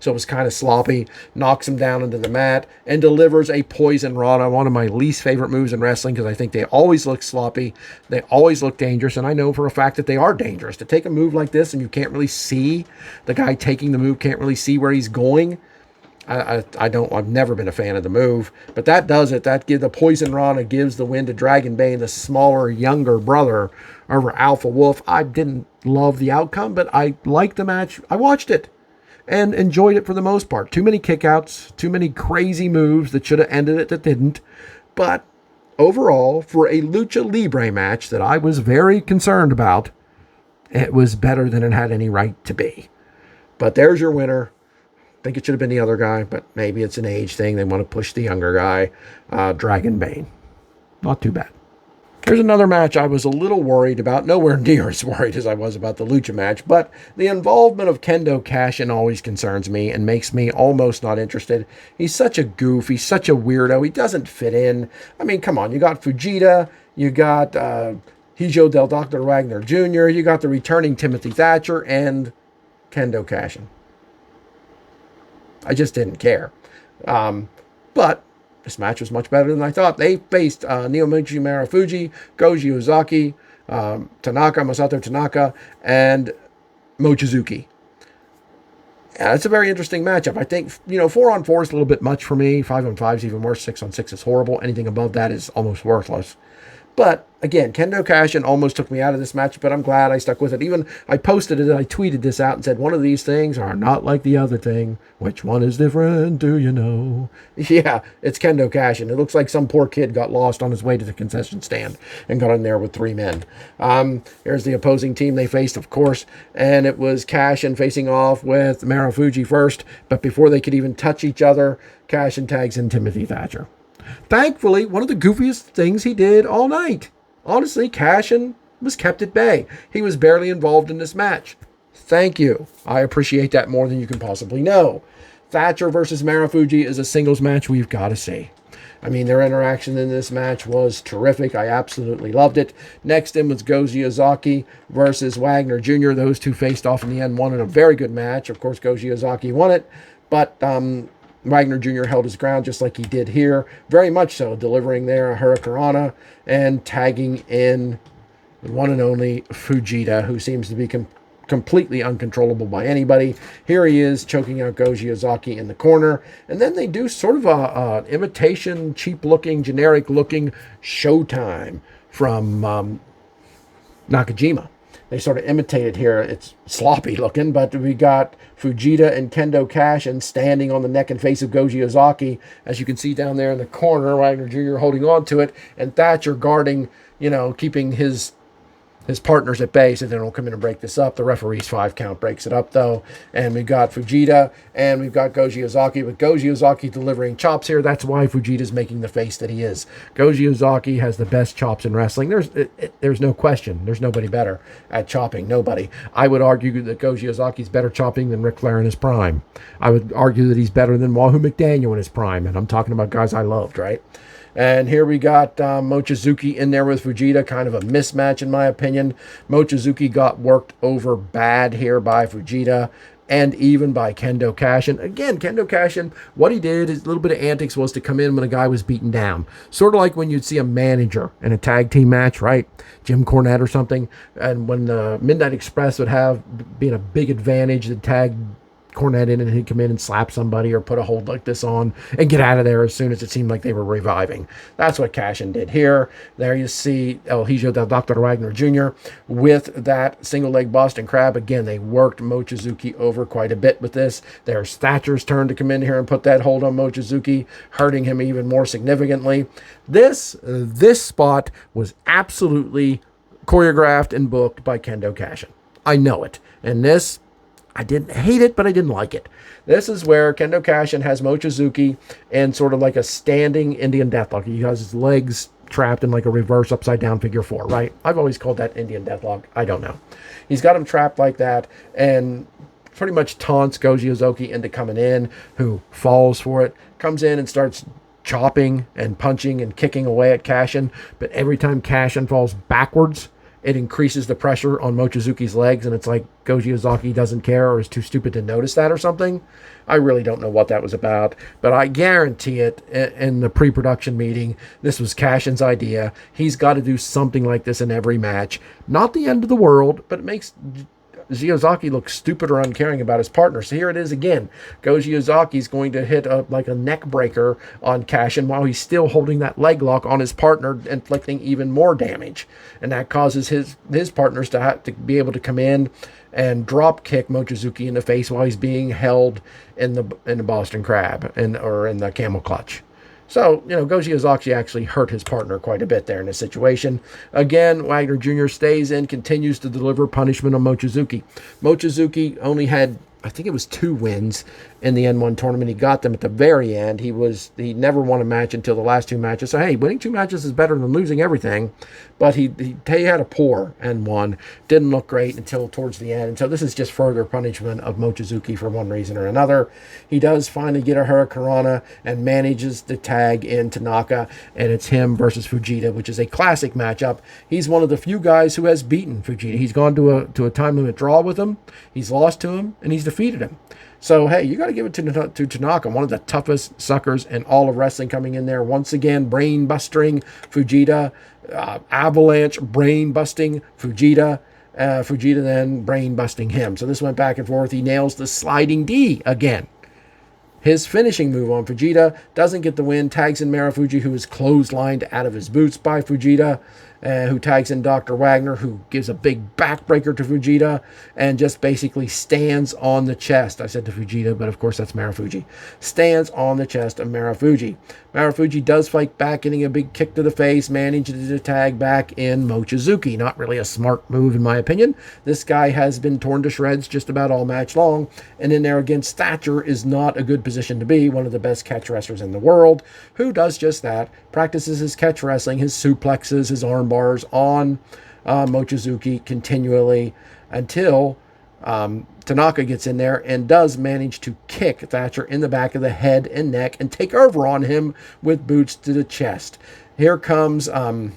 A: So it was kind of sloppy. Knocks him down into the mat and delivers a poison rod on one of my least favorite moves in wrestling, because I think they always look sloppy. They always look dangerous, and I know for a fact that they are dangerous. To take a move like this and you can't really see the guy taking the move, can't really see where he's going. I've never been a fan of the move, but that does it. That gives the poison rana, gives the win to Dragon Bane, the smaller, younger brother, over Alpha Wolf. I didn't love the outcome, but I liked the match. I watched it and enjoyed it for the most part. Too many kickouts, too many crazy moves that should have ended it that didn't. But overall, for a lucha libre match that I was very concerned about, it was better than it had any right to be. But there's your winner. I think it should have been the other guy, but maybe it's an age thing. They want to push the younger guy. Dragon Bane. Not too bad. Here's another match I was a little worried about. Nowhere near as worried as I was about the lucha match, but the involvement of Kendo Kashin always concerns me and makes me almost not interested. He's such a goof. He's such a weirdo. He doesn't fit in. I mean, come on. You got Fujita. You got Hijo del Dr. Wagner Jr. You got the returning Timothy Thatcher and Kendo Kashin. I just didn't care. But this match was much better than I thought. They faced Naomichi Marufuji, Koji Yazaki, Masato Tanaka, and Mochizuki. Yeah, it's a very interesting matchup. I think, 4-on-4 is a little bit much for me. 5-on-5 is even worse. 6-on-6 is horrible. Anything above that is almost worthless. But again, Kendo Kashin almost took me out of this match, but I'm glad I stuck with it. Even I posted it, I tweeted this out and said, one of these things are not like the other thing. Which one is different, do you know? Yeah, it's Kendo Kashin. It looks like some poor kid got lost on his way to the concession stand and got in there with 3 men. Here's the opposing team they faced, of course, and it was Kashin facing off with Marufuji first, but before they could even touch each other, Kashin tags in Timothy Thatcher. Thankfully, one of the goofiest things he did all night. Honestly, Kashin was kept at bay. He was barely involved in this match. Thank you. I appreciate that more than you can possibly know. Thatcher versus Marufuji is a singles match we've got to see. I mean, their interaction in this match was terrific. I absolutely loved it. Next in was Goji Yazaki versus Wagner Jr. Those two faced off in the end, won in a very good match. Of course, Goji Yazaki won it, but Wagner Jr. held his ground just like he did here. Very much so, delivering there a Hurricanrana and tagging in the one and only Fujita, who seems to be completely uncontrollable by anybody. Here he is choking out Goji Yazaki in the corner. And then they do sort of a imitation, cheap-looking, generic-looking Showtime from Nakajima. They sort of imitated here. It's sloppy looking, but we got Fujita and Kendo Kashin standing on the neck and face of Goji Yazaki. As you can see down there in the corner, Wagner Jr. holding on to it, and Thatcher guarding, keeping his partners at bay so they don't come in and break this up. The referee's 5 count breaks it up, though. And we've got Fujita, and we've got Goji Yazaki, with Goji Yazaki delivering chops here. That's why Fujita's making the face that he is. Goji Yazaki has the best chops in wrestling. There's no question. There's nobody better at chopping. Nobody. I would argue that Goji Yazaki's better chopping than Ric Flair in his prime. I would argue that he's better than Wahoo McDaniel in his prime, and I'm talking about guys I loved, right? And here we got Mochizuki in there with Fujita, kind of a mismatch in my opinion. Mochizuki got worked over bad here by Fujita and even by Kendo Kashin. Again, Kendo Kashin, what he did, his little bit of antics was to come in when a guy was beaten down. Sort of like when you'd see a manager in a tag team match, right? Jim Cornette or something. And when the Midnight Express would have been a big advantage, the tag Cornette in and he'd come in and slap somebody or put a hold like this on and get out of there as soon as it seemed like they were reviving. That's what Kashin did here. There you see El Hijo del Dr. Wagner Jr. with that single leg Boston Crab. Again, they worked Mochizuki over quite a bit with this. There's Thatcher's turn to come in here and put that hold on Mochizuki, hurting him even more significantly. This spot was absolutely choreographed and booked by Kendo Kashin. I know it. And this, I didn't hate it, but I didn't like it. This is where Kendo Kashin has Mochizuki in sort of like a standing Indian deathlock. He has his legs trapped in like a reverse upside down figure 4, right? I've always called that Indian deathlock. I don't know. He's got him trapped like that and pretty much taunts Goji Yazaki into coming in, who falls for it, comes in and starts chopping and punching and kicking away at Kashin. But every time Kashin falls backwards, it increases the pressure on Mochizuki's legs, and it's like Goji Yazaki doesn't care or is too stupid to notice that or something. I really don't know what that was about, but I guarantee it, in the pre-production meeting, this was Kashin's idea. He's got to do something like this in every match. Not the end of the world, but it makes Yazaki looks stupid or uncaring about his partner. So here it is again. Goji Yazaki's going to hit like a neck breaker on Kashin while he's still holding that leg lock on his partner, inflicting even more damage. And that causes his partners to have to be able to come in and drop kick Mochizuki in the face while he's being held in the Boston Crab or in the camel clutch. So, Goji Yazaki actually hurt his partner quite a bit there in this situation. Again, Wagner Jr. stays in, continues to deliver punishment on Mochizuki. Mochizuki only had, I think it was 2 wins in the N1 tournament. He got them at the very end. He never won a match until the last 2 matches. So, hey, winning 2 matches is better than losing everything. But he had a poor N1. Didn't look great until towards the end. And so this is just further punishment of Mochizuki for one reason or another. He does finally get a Hurricanrana and manages to tag in Tanaka. And it's him versus Fujita, which is a classic matchup. He's one of the few guys who has beaten Fujita. He's gone to a time limit draw with him. He's lost to him, and he's defeated him. So, hey, you got to give it to Tanaka, one of the toughest suckers in all of wrestling, coming in there. Once again, brain-busting Fujita, avalanche, brain-busting Fujita. Fujita then brain-busting him. So this went back and forth. He nails the sliding D again. His finishing move on Fujita doesn't get the win, tags in Marufuji, who is clotheslined out of his boots by Fujita, who tags in Dr. Wagner, who gives a big backbreaker to Fujita and just basically stands on the chest. I said to Fujita, but of course that's Marufuji. Stands on the chest of Marufuji. Marufuji does fight back, getting a big kick to the face, managing to tag back in Mochizuki. Not really a smart move, in my opinion. This guy has been torn to shreds just about all match long, and in there against Thatcher is not a good position to be. One of the best catch wrestlers in the world, who does just that, practices his catch wrestling, his suplexes, his arm bars on Mochizuki continually until Tanaka gets in there and does manage to kick Thatcher in the back of the head and neck and take over on him with boots to the chest. Here comes Goji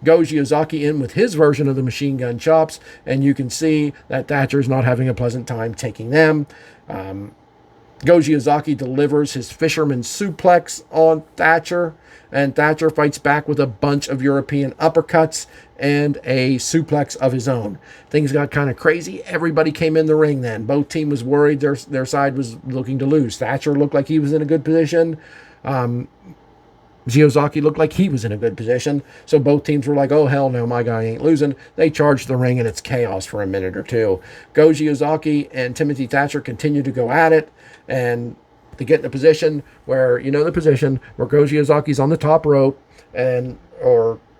A: Yazaki in with his version of the machine gun chops, and you can see that Thatcher's not having a pleasant time taking them. Goji Yazaki delivers his fisherman suplex on Thatcher, and Thatcher fights back with a bunch of European uppercuts and a suplex of his own. Things got kind of crazy. Everybody came in the ring then. Both team was worried their side was looking to lose. Thatcher looked like he was in a good position. Yazaki looked like he was in a good position. So both teams were like, oh, hell no, my guy ain't losing. They charged the ring, and it's chaos for a minute or two. Goji Yazaki and Timothy Thatcher continue to go at it, and they get in a position where, you know the position, where Goji Yazaki's on the top rope, and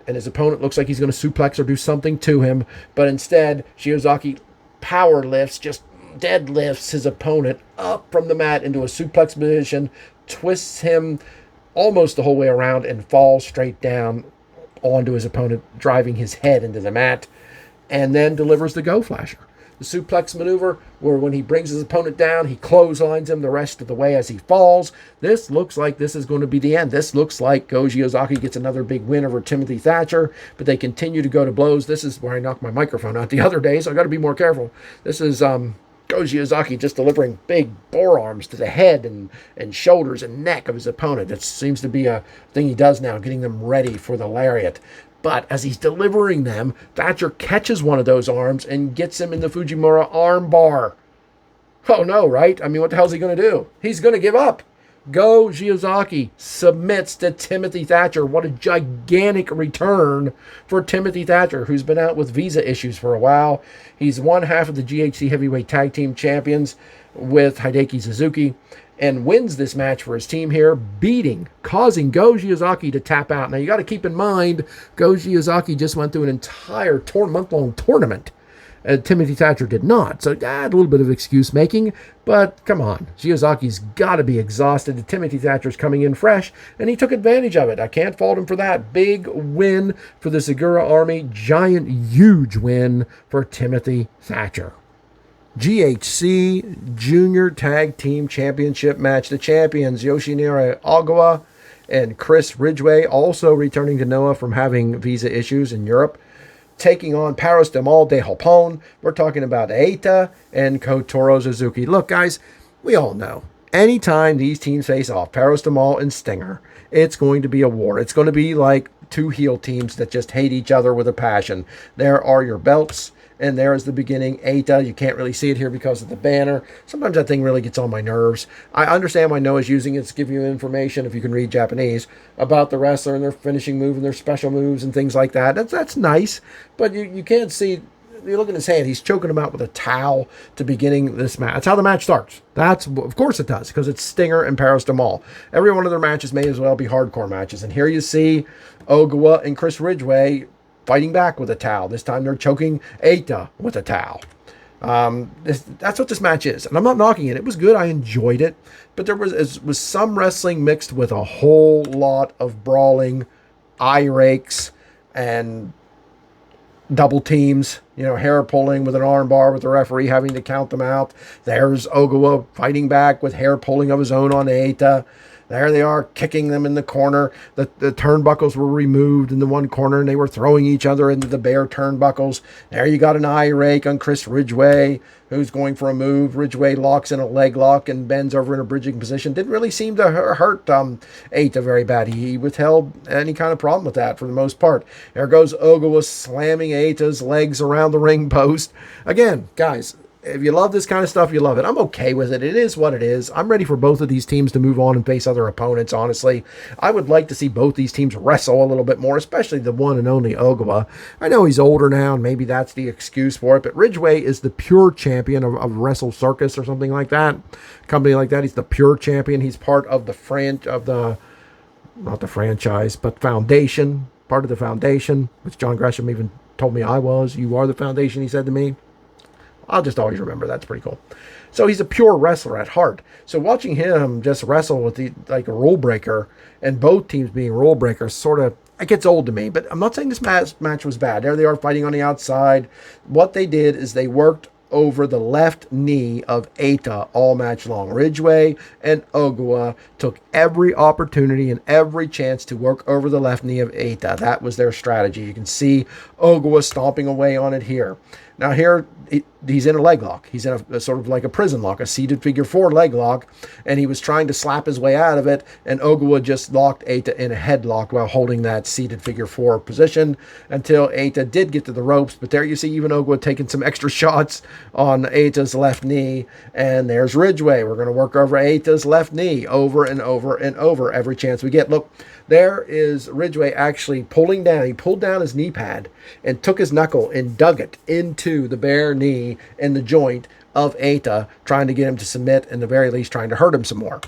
A: his opponent looks like he's going to suplex or do something to him, but instead, Shiozaki power lifts, just deadlifts his opponent up from the mat into a suplex position, twists him almost the whole way around, and falls straight down onto his opponent, driving his head into the mat, and then delivers the Go Flasher. The suplex maneuver, where when he brings his opponent down, he clotheslines him the rest of the way as he falls. This looks like this is going to be the end. This looks like Goji Yazaki gets another big win over Timothy Thatcher, but they continue to go to blows. This is where I knocked my microphone out the other day, so I got to be more careful. This is Goji Yazaki just delivering big forearms to the head and shoulders and neck of his opponent. That seems to be a thing he does now, getting them ready for the lariat. But as he's delivering them, Thatcher catches one of those arms and gets him in the Fujimura arm bar. Oh no, right? I mean, what the hell is he going to do? He's going to give up. Goji Yazaki submits to Timothy Thatcher. What a gigantic return for Timothy Thatcher, who's been out with visa issues for a while. He's one half of the GHC Heavyweight Tag Team Champions with Hideki Suzuki, and wins this match for his team here, causing Goji Yazaki to tap out. Now, you got to keep in mind, Goji Yazaki just went through an entire month-long tournament. Timothy Thatcher did not. So, a little bit of excuse making, but come on. Shiyozaki's got to be exhausted. Timothy Thatcher's coming in fresh, and he took advantage of it. I can't fault him for that. Big win for the Segura Army. Giant, huge win for Timothy Thatcher. GHC Junior Tag Team Championship match. The champions, Yoshinari Ogawa and Chris Ridgway, also returning to Noah from having visa issues in Europe, taking on Paros de Mal de Japón. We're talking about Eita and Kotaro Suzuki. Look, guys, we all know, anytime these teams face off, Paros de Mal and Stinger, it's going to be a war. It's going to be like two heel teams that just hate each other with a passion. There are your belts. And there is the beginning. Eita, you can't really see it here because of the banner. Sometimes that thing really gets on my nerves. I understand why Noah's using it to give you information, if you can read Japanese, about the wrestler and their finishing move and their special moves and things like that. That's nice, but you can't see. You look at his hand, he's choking him out with a towel to beginning this match. That's how the match starts. Of course it does, because it's Stinger and Paros de Mal. Every one of their matches may as well be hardcore matches. And here you see Ogawa and Chris Ridgway fighting back with a towel. This time they're choking Eita with a towel. That's what this match is. And I'm not knocking it. It was good. I enjoyed it. But there was some wrestling mixed with a whole lot of brawling, eye rakes, and double teams. Hair pulling with an arm bar with the referee having to count them out. There's Ogawa fighting back with hair pulling of his own on Eita. There they are, kicking them in the corner. The turnbuckles were removed in the one corner, and they were throwing each other into the bare turnbuckles. There you got an eye rake on Chris Ridgway, who's going for a move. Ridgway locks in a leg lock and bends over in a bridging position. Didn't really seem to hurt Eita very bad. He withheld any kind of problem with that for the most part. There goes Ogawa slamming Eita's legs around the ring post. Again, guys, if you love this kind of stuff, you love it. I'm okay with it. It is what it is. I'm ready for both of these teams to move on and face other opponents, honestly. I would like to see both these teams wrestle a little bit more, especially the one and only Ogawa. I know he's older now, and maybe that's the excuse for it, but Ridgeway is the pure champion of Wrestle Circus or something like that. Company like that. He's the pure champion. He's part of the not the franchise, but foundation, part of the foundation, which John Gresham even told me I was. You are the foundation, he said to me. I'll just always remember. That's pretty cool. So he's a pure wrestler at heart. So watching him just wrestle with like a rule breaker, and both teams being rule breakers, sort of, it gets old to me. But I'm not saying this match was bad. There they are fighting on the outside. What they did is they worked over the left knee of Eita all match long. Ridgeway and Ogawa took every opportunity and every chance to work over the left knee of Eita. That was their strategy. You can see Ogawa stomping away on it here. Now here, he's in a leg lock. He's in a sort of like a prison lock, a seated figure 4 leg lock, and he was trying to slap his way out of it, and Ogawa just locked Eita in a headlock while holding that seated figure 4 position until Eita did get to the ropes. But there you see even Ogawa taking some extra shots on Eita's left knee, and there's Ridgeway. We're going to work over Eita's left knee over and over and over every chance we get. Look, there is Ridgeway actually pulling down. He pulled down his knee pad and took his knuckle and dug it into the bare knee in the joint of Eita, trying to get him to submit, and the very least trying to hurt him some more.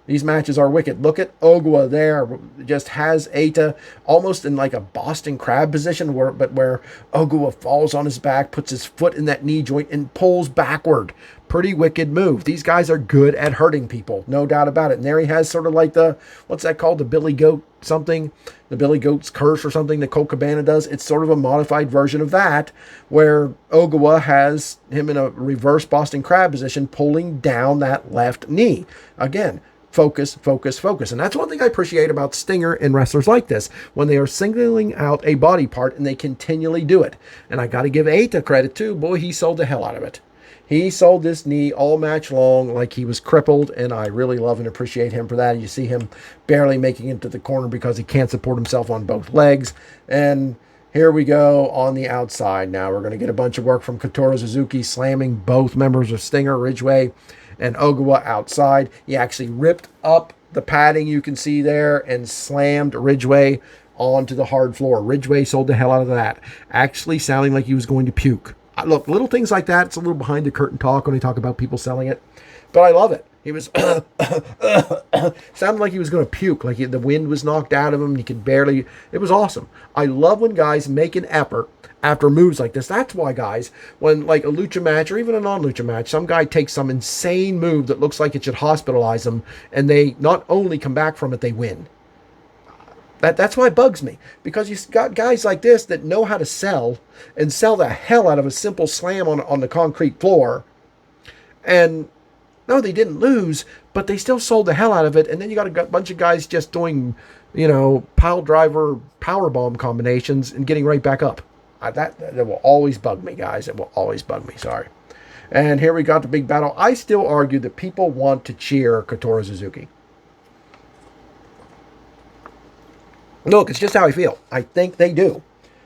A: These matches are wicked. Look at Ogawa there. Just has Eita almost in like a Boston Crab position, where Ogawa falls on his back, puts his foot in that knee joint, and pulls backward. Pretty wicked move. These guys are good at hurting people, no doubt about it. And there he has sort of like the, what's that called? The Billy Goat something? The Billy Goat's Curse or something that Colt Cabana does. It's sort of a modified version of that, where Ogawa has him in a reverse Boston Crab position, pulling down that left knee. Again, focus, focus, focus. And that's one thing I appreciate about Stinger and wrestlers like this, when they are singling out a body part and they continually do it. And I got to give Eita credit too. Boy, he sold the hell out of it. He sold this knee all match long like he was crippled, and I really love and appreciate him for that. You see him barely making it to the corner because he can't support himself on both legs. And here we go on the outside now. We're going to get a bunch of work from Kotaro Suzuki, slamming both members of Stinger, Ridgeway, and Ogawa outside. He actually ripped up the padding you can see there and slammed Ridgeway onto the hard floor. Ridgeway sold the hell out of that, actually sounding like he was going to puke. Look, little things like that, it's a little behind the curtain talk when they talk about people selling it, but I love it. He was sounded like he was going to puke, like the wind was knocked out of him. He could barely. It was awesome. I love when guys make an effort after moves like this. That's why, guys, when like a lucha match or even a non-lucha match, some guy takes some insane move that looks like it should hospitalize them, and they not only come back from it, they win. That's why it bugs me, because you got guys like this that know how to sell and sell the hell out of a simple slam on the concrete floor. And no, they didn't lose, but they still sold the hell out of it. And then you got a bunch of guys just doing, pile driver power bomb combinations and getting right back up. That will always bug me, guys. It will always bug me. Sorry. And here we got the big battle. I still argue that people want to cheer Kotaro Suzuki. Look, it's just how I feel. I think they do.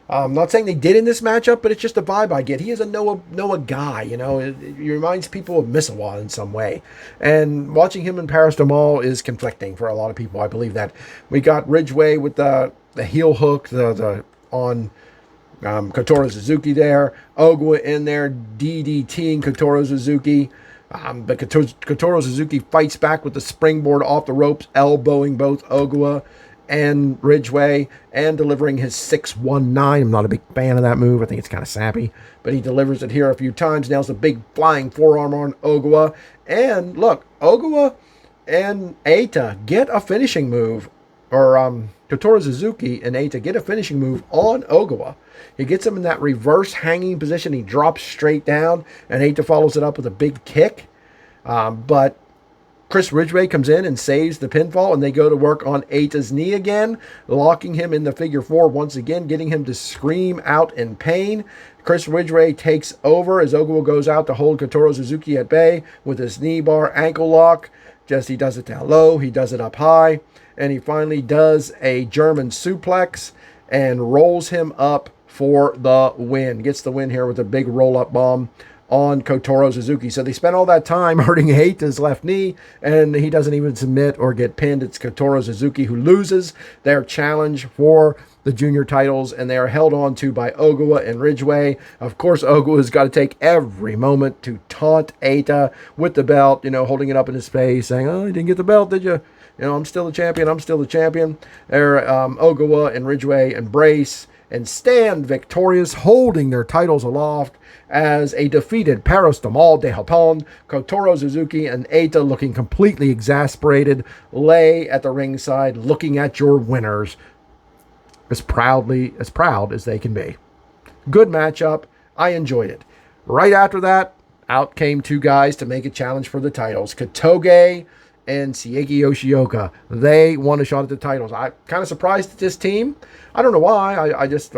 A: I'm not saying they did in this matchup, but it's just the vibe I get. He is a Noah guy, He reminds people of Misawa in some way. And watching him in Paris Damal is conflicting for a lot of people. I believe that. We got Ridgeway with the heel hook on Kotaro Suzuki there. Ogawa in there, DDTing Kotaro Suzuki. But Kotaro Suzuki fights back with the springboard off the ropes, elbowing both Ogawa and Ridgeway, and delivering his 619. I'm not a big fan of that move. I think it's kind of sappy, but he delivers it here a few times. Nails a big flying forearm on Ogawa. And look, Ogawa and Eita get a finishing move, or Kotaro Suzuki and Eita get a finishing move on Ogawa. He gets him in that reverse hanging position. He drops straight down, and Eita follows it up with a big kick. But Chris Ridgeway comes in and saves the pinfall, and they go to work on Eita's knee again, locking him in the figure 4 once again, getting him to scream out in pain. Chris Ridgeway takes over as Ogawa goes out to hold Kotaro Suzuki at bay with his knee bar ankle lock. He does it down low, he does it up high, and he finally does a German suplex and rolls him up for the win. Gets the win here with a big roll-up bomb on Kotaro Suzuki. So they spent all that time hurting Hayata's left knee, and he doesn't even submit or get pinned. It's Kotaro Suzuki who loses their challenge for the junior titles, and they are held on to by Ogawa and Ridgeway. Of course, Ogawa's got to take every moment to taunt Hayata with the belt, holding it up in his face, saying, "Oh, you didn't get the belt, did you? I'm still the champion. I'm still the champion." There, Ogawa and Ridgeway embrace and stand victorious, holding their titles aloft as a defeated Paros Damal de Japón, Kotaro Suzuki, and Hayata, looking completely exasperated, lay at the ringside looking at your winners as proud as they can be. Good matchup. I enjoyed it. Right after that, out came two guys to make a challenge for the titles. Katoge and Seiki Yoshioka. They won a shot at the titles. I'm kind of surprised at this team. I don't know why. I just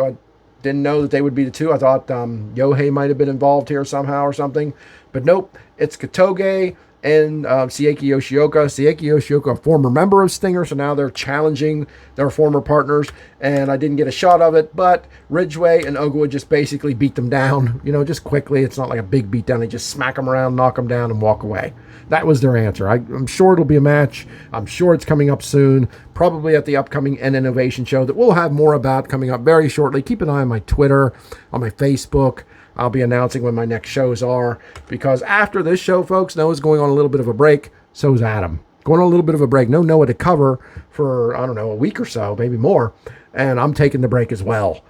A: didn't know that they would be the two. I thought Yohei might have been involved here somehow or something. But nope, it's Katoge and Seiki Yoshioka. Seiki Yoshioka, a former member of Stinger, so now they're challenging their former partners, and I didn't get a shot of it, but Ridgeway and Ogawa just basically beat them down, just quickly. It's not like a big beat down. They just smack them around, knock them down, and walk away. That was their answer. I'm sure it'll be a match. I'm sure it's coming up soon, probably at the upcoming N Innovation show that we'll have more about coming up very shortly. Keep an eye on my Twitter, on my Facebook. I'll be announcing when my next shows are, because after this show, folks, Noah's going on a little bit of a break. So is Adam. Going on a little bit of a break. No Noah to cover for, a week or so, maybe more. And I'm taking the break as well.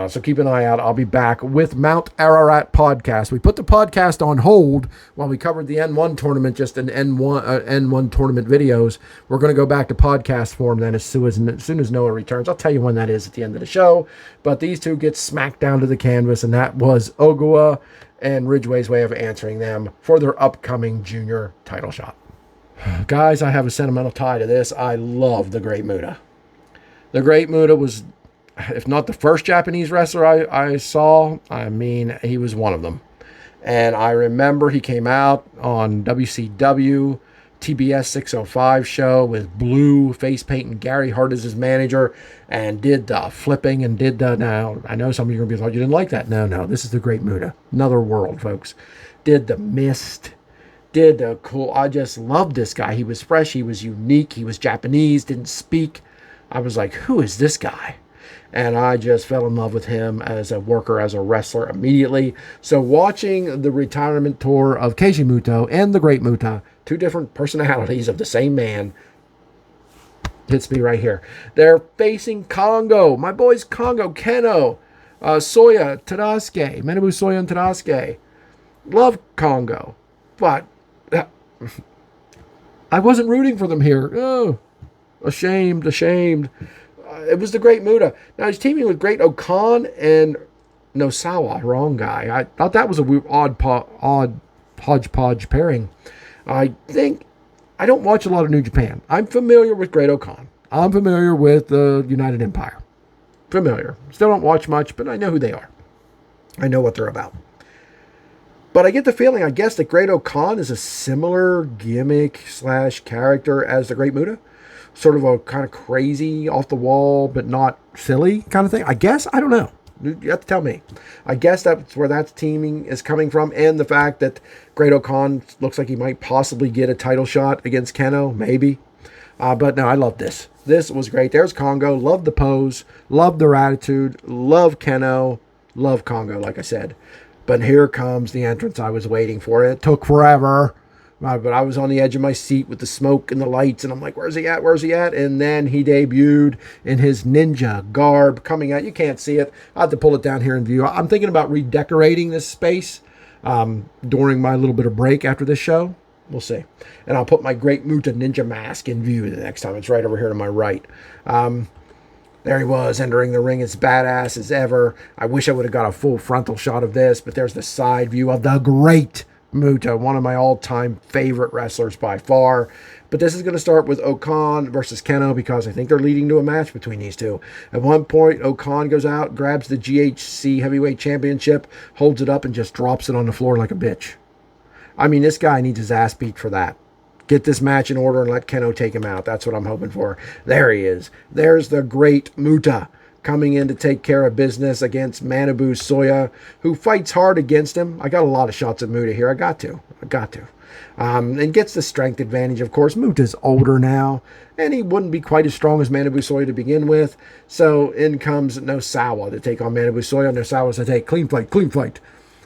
A: So keep an eye out. I'll be back with Mount Ararat podcast. We put the podcast on hold while we covered the N1 tournament, just in N1 tournament videos. We're going to go back to podcast form then as soon as Noah returns. I'll tell you when that is at the end of the show. But these two get smacked down to the canvas, and that was Ogawa and Ridgeway's way of answering them for their upcoming junior title shot. Guys, I have a sentimental tie to this. I love the Great Muta. The Great Muta was, if not the first Japanese wrestler I saw, he was one of them. And I remember he came out on WCW, TBS 605 show with blue face paint and Gary Hart as his manager, and did the flipping and did the, now, I know some of you are going to be like, you didn't like that. No, this is the Great Muta. Another world, folks. Did the mist. Did the cool. I just loved this guy. He was fresh. He was unique. He was Japanese, didn't speak. I was like, who is this guy? And I just fell in love with him as a worker, as a wrestler immediately. So watching the retirement tour of Keiji Muto and the Great Muta, two different personalities of the same man, hits me right here. They're facing Kongo. My boys Kongo, Keno, Soya, Tadasuke, Manabu Soya and Tadasuke. Love Kongo. But I wasn't rooting for them here. Oh, ashamed. It was the Great Muta. Now he's teaming with Great Ocon and Nosawa. Wrong guy. I thought that was a weird, odd hodgepodge pairing. I don't watch a lot of New Japan. I'm familiar with Great Ocon. I'm familiar with the United Empire. Familiar. Still don't watch much, but I know who they are. I know what they're about. But I get the feeling, I guess, that Great Ocon is a similar gimmick / character as the Great Muta. Sort of a kind of crazy, off the wall, but not silly kind of thing. I guess. I don't know. You have to tell me. I guess that's where that teaming is coming from. And the fact that Great Ocon looks like he might possibly get a title shot against Keno. Maybe. But no, I love this. This was great. There's Kongo. Love the pose. Love their attitude. Love Keno. Love Kongo, like I said. But here comes the entrance I was waiting for. It took forever. But I was on the edge of my seat with the smoke and the lights. And I'm like, where's he at? And then he debuted in his ninja garb coming out. You can't see it. I have to pull it down here in view. I'm thinking about redecorating this space during my little bit of break after this show. We'll see. And I'll put my Great Muta ninja mask in view the next time. It's right over here to my right. There he was entering the ring as badass as ever. I wish I would have got a full frontal shot of this, but there's the side view of the Great Muta, one of my all-time favorite wrestlers by far. But this is going to start with Ocon versus Keno because I think they're leading to a match between these two. At one point, Ocon goes out, grabs the GHC Heavyweight Championship, holds it up, and just drops it on the floor like a bitch. I mean, this guy needs his ass beat for that. Get this match in order and let Keno take him out. That's what I'm hoping for. There he is. There's the Great Muta coming in to take care of business against Manabu Soya, who fights hard against him. I got a lot of shots at Muta here. I got to. And gets the strength advantage, of course. Muta's older now, and he wouldn't be quite as strong as Manabu Soya to begin with. So in comes Nosawa to take on Manabu Soya. Nosawa's to take clean fight.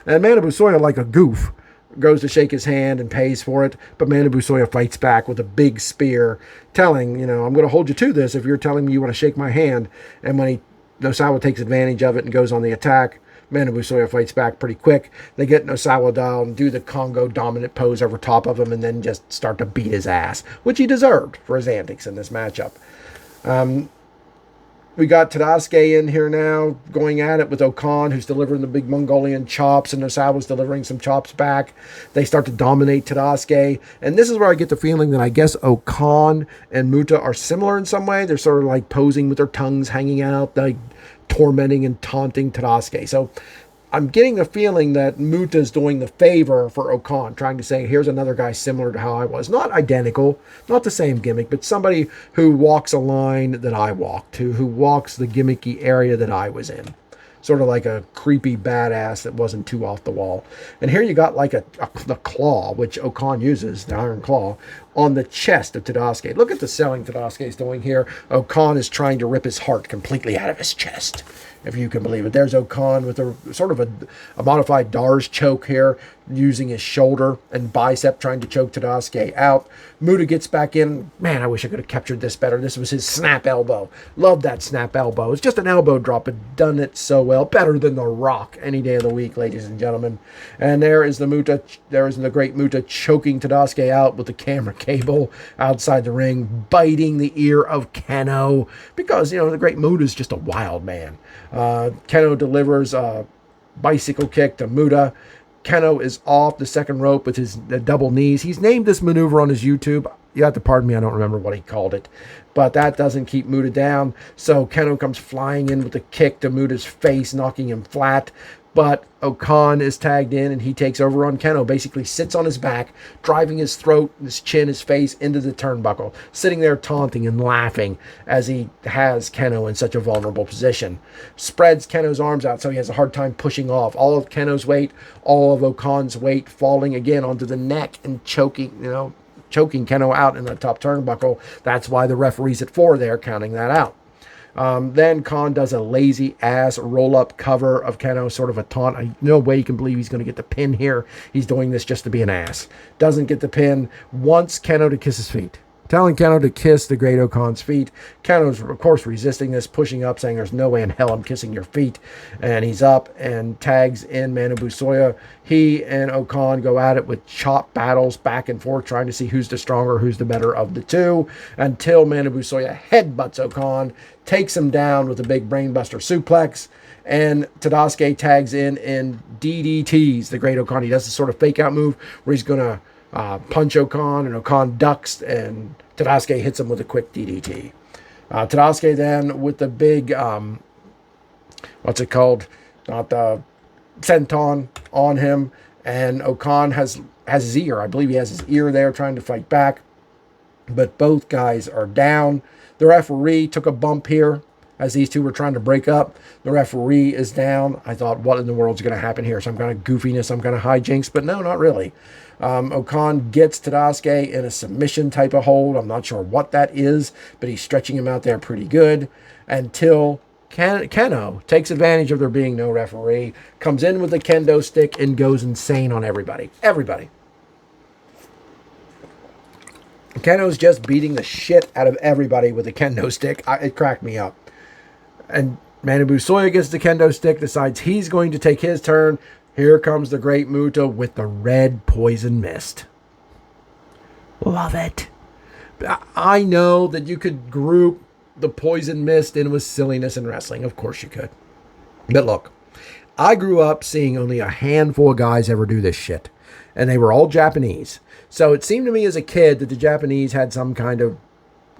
A: And Manabu Soya, like a goof, goes to shake his hand and pays for it. But Manabu Soya fights back with a big spear, telling, I'm going to hold you to this if you're telling me you want to shake my hand. And when Nosawa takes advantage of it and goes on the attack, Manabu Soya fights back pretty quick. They get Nosawa down, do the Congo dominant pose over top of him, and then just start to beat his ass, which he deserved for his antics in this matchup. We got Tadasuke in here now, going at it with Ocon, who's delivering the big Mongolian chops, and Nosawa's delivering some chops back. They start to dominate Tadasuke, and this is where I get the feeling that I guess Ocon and Muta are similar in some way. They're sort of like posing with their tongues hanging out, like tormenting and taunting Tadasuke. So I'm getting the feeling that Muta's doing the favor for Ocon, trying to say, here's another guy similar to how I was. Not identical, not the same gimmick, but somebody who walks a line that I walked, who walks the gimmicky area that I was in. Sort of like a creepy badass that wasn't too off the wall. And here you got like the claw, which Ocon uses, the iron claw, on the chest of Tadasuke. Look at the selling Tadasuke is doing here. Ocon is trying to rip his heart completely out of his chest, if you can believe it. There's Ocon with a sort of a modified Dar's choke here, using his shoulder and bicep, trying to choke Tadasuke out. Muta gets back in. Man, I wish I could have captured this better. This was his snap elbow. Love that snap elbow. It's just an elbow drop, but done it so well. Better than The Rock any day of the week, ladies and gentlemen. And there is the great Muta choking Tadasuke out with the camera cable outside the ring, biting the ear of Keno, because, the great Muta is just a wild man. Keno delivers a bicycle kick to Muta. Keno is off the second rope with his double knees. He's named this maneuver on his YouTube. You have to pardon me, I don't remember what he called it. But that doesn't keep Muta down. So Keno comes flying in with a kick to Muta's face, knocking him flat. But Ocon is tagged in, and he takes over on Keno, basically sits on his back, driving his throat, his chin, his face into the turnbuckle, sitting there taunting and laughing as he has Keno in such a vulnerable position. Spreads Keno's arms out so he has a hard time pushing off. All of Keno's weight, all of Ocon's weight falling again onto the neck and choking Keno out in the top turnbuckle. That's why the referee's at 4 there, counting that out. Then Khan does a lazy ass roll-up cover of Keno, sort of a taunt. No way you can believe he's going to get the pin here. He's doing this just to be an ass. Doesn't get the pin. Wants Keno to kiss his feet. Telling Keno to kiss the great Ocon's feet. Keno's, of course, resisting this, pushing up, saying there's no way in hell I'm kissing your feet. And he's up and tags in Manabu Soya. He and Ocon go at it with chop battles back and forth, trying to see who's the stronger, who's the better of the two, until Manabu Soya headbutts Ocon, takes him down with a big brainbuster suplex, and Tadasuke tags in DDTs the great Ocon. He does this sort of fake out move where he's going to punch Ocon, and Ocon ducks, and Tadasuke hits him with a quick DDT. Tadasuke then with the big, what's it called? Not the senton on him, and Ocon has his ear. I believe he has his ear there trying to fight back, but both guys are down. The referee took a bump here as these two were trying to break up. The referee is down. I thought, what in the world's going to happen here? Some kind of goofiness, some kind of hijinks, but no, not really. Ocon gets Tadasuke in a submission type of hold. I'm not sure what that is, but he's stretching him out there pretty good until Keno takes advantage of there being no referee, comes in with the kendo stick, and goes insane on everybody. Everybody. Keno's just beating the shit out of everybody with a kendo stick. It cracked me up. And Manabu Soya gets the kendo stick, decides he's going to take his turn. Here comes the great Muta with the red poison mist. Love it. I know that you could group the poison mist in with silliness in wrestling. Of course you could. But look, I grew up seeing only a handful of guys ever do this shit. And they were all Japanese. So it seemed to me as a kid that the Japanese had some kind of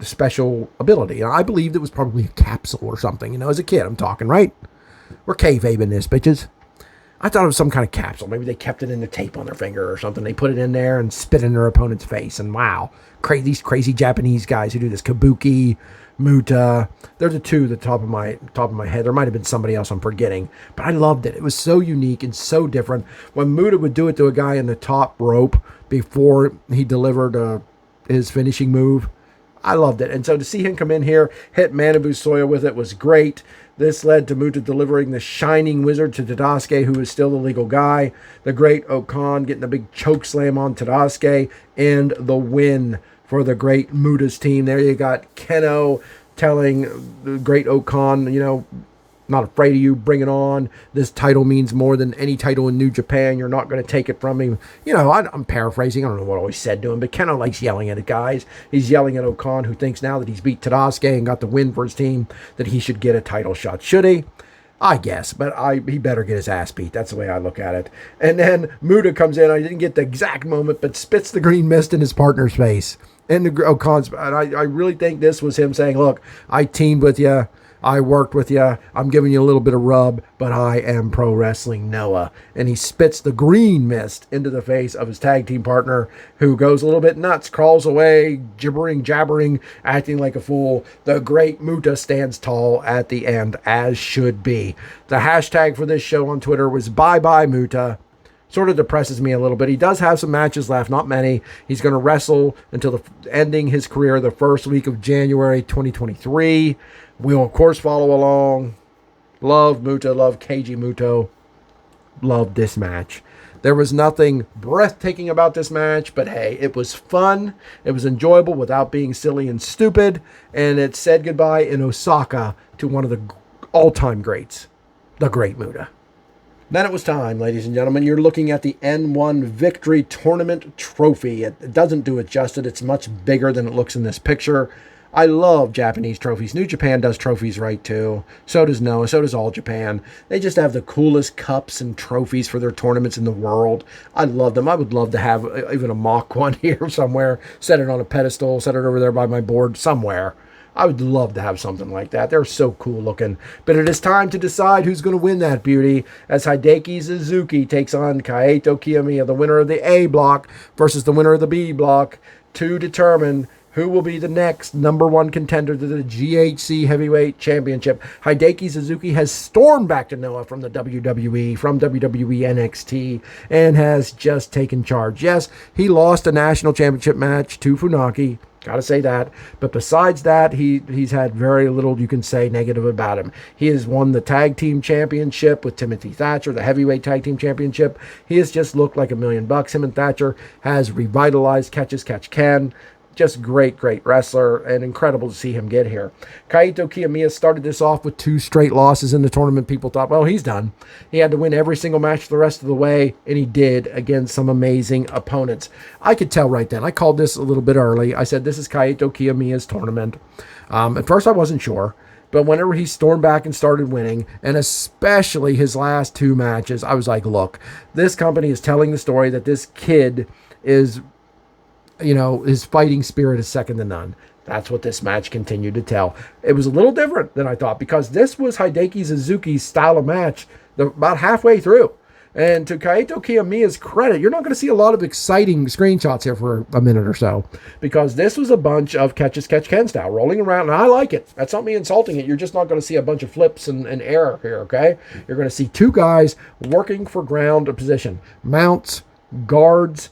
A: special ability. And I believed it was probably a capsule or something. As a kid, I'm talking, right? We're kayfabing this, bitches. I thought it was some kind of capsule. Maybe they kept it in the tape on their finger or something. They put it in there and spit in their opponent's face. And wow, these crazy Japanese guys who do this. Kabuki, Muta. They're the two at the top of my head. There might have been somebody else I'm forgetting. But I loved it. It was so unique and so different. When Muta would do it to a guy in the top rope before he delivered his finishing move, I loved it. And so to see him come in here, hit Manabu Soya with it was great. This led to Muta delivering the Shining Wizard to Tadasuke, who is still the legal guy. The great Ocon getting the big choke slam on Tadasuke, and the win for the great Muta's team. There you got Keno telling the great Ocon, not afraid of you, bring it on. This title means more than any title in New Japan. You're not going to take it from me. I'm paraphrasing. I don't know what I always said to him, but Keno likes yelling at it, guys. He's yelling at Ocon, who thinks now that he's beat Tadasuke and got the win for his team, that he should get a title shot. Should he? I guess, but he better get his ass beat. That's the way I look at it. And then Muta comes in. I didn't get the exact moment, but spits the green mist in his partner's face. And Ocon's, I really think this was him saying, look, I teamed with you. I worked with you. I'm giving you a little bit of rub, but I am Pro Wrestling Noah. And he spits the green mist into the face of his tag team partner, who goes a little bit nuts, crawls away, jabbering, acting like a fool. The great Muta stands tall at the end, as should be. The hashtag for this show on Twitter was Bye Muta. Sort of depresses me a little bit. He does have some matches left, not many. He's going to wrestle until ending his career the first week of January 2023. We'll, of course, follow along. Love Muta, love Keiji Muto. Love this match. There was nothing breathtaking about this match, but hey, it was fun. It was enjoyable without being silly and stupid. And it said goodbye in Osaka to one of the all-time greats, the great Muta. Then it was time, ladies and gentlemen. You're looking at the N1 Victory Tournament Trophy. It doesn't do it justice. It's much bigger than it looks in this picture. I love Japanese trophies. New Japan does trophies right, too. So does Noah. So does All Japan. They just have the coolest cups and trophies for their tournaments in the world. I love them. I would love to have even a mock one here somewhere. Set it on a pedestal. Set it over there by my board somewhere. I would love to have something like that. They're so cool looking. But it is time to decide who's going to win that beauty, as Hideki Suzuki takes on Kaito Kiyomiya, the winner of the A block versus the winner of the B block, to determine who will be the next number one contender to the GHC Heavyweight Championship. Hideki Suzuki has stormed back to Noah from the WWE, from WWE NXT, and has just taken charge. Yes, he lost a national championship match to Funake. Gotta say that. But besides that, he's had very little you can say negative about him. He has won the tag team championship with Timothy Thatcher, the heavyweight tag team championship. He has just looked like $1 million. Him and Thatcher has revitalized Catch as Catch Can. Just great wrestler, and incredible to see him get here. Kaito Kiyomiya started this off with 2 straight losses in the tournament. People thought, well, he's done. He had to win every single match the rest of the way, and he did against some amazing opponents. I could tell right then. I called this a little bit early. I said, this is Kaito Kiyomiya's tournament. At first, I wasn't sure. But whenever he stormed back and started winning, and especially his last 2 matches, I was like, look, this company is telling the story that this kid is... his fighting spirit is second to none. That's what this match continued to tell. It was a little different than I thought, because this was Hideki Suzuki's style of match about halfway through. And to Kaito Kiyomiya's credit, you're not going to see a lot of exciting screenshots here for a minute or so, because this was a bunch of catch as catch can style, rolling around, and I like it. That's not me insulting it. You're just not going to see a bunch of flips and air here, okay? You're going to see 2 guys working for ground position, mounts, guards.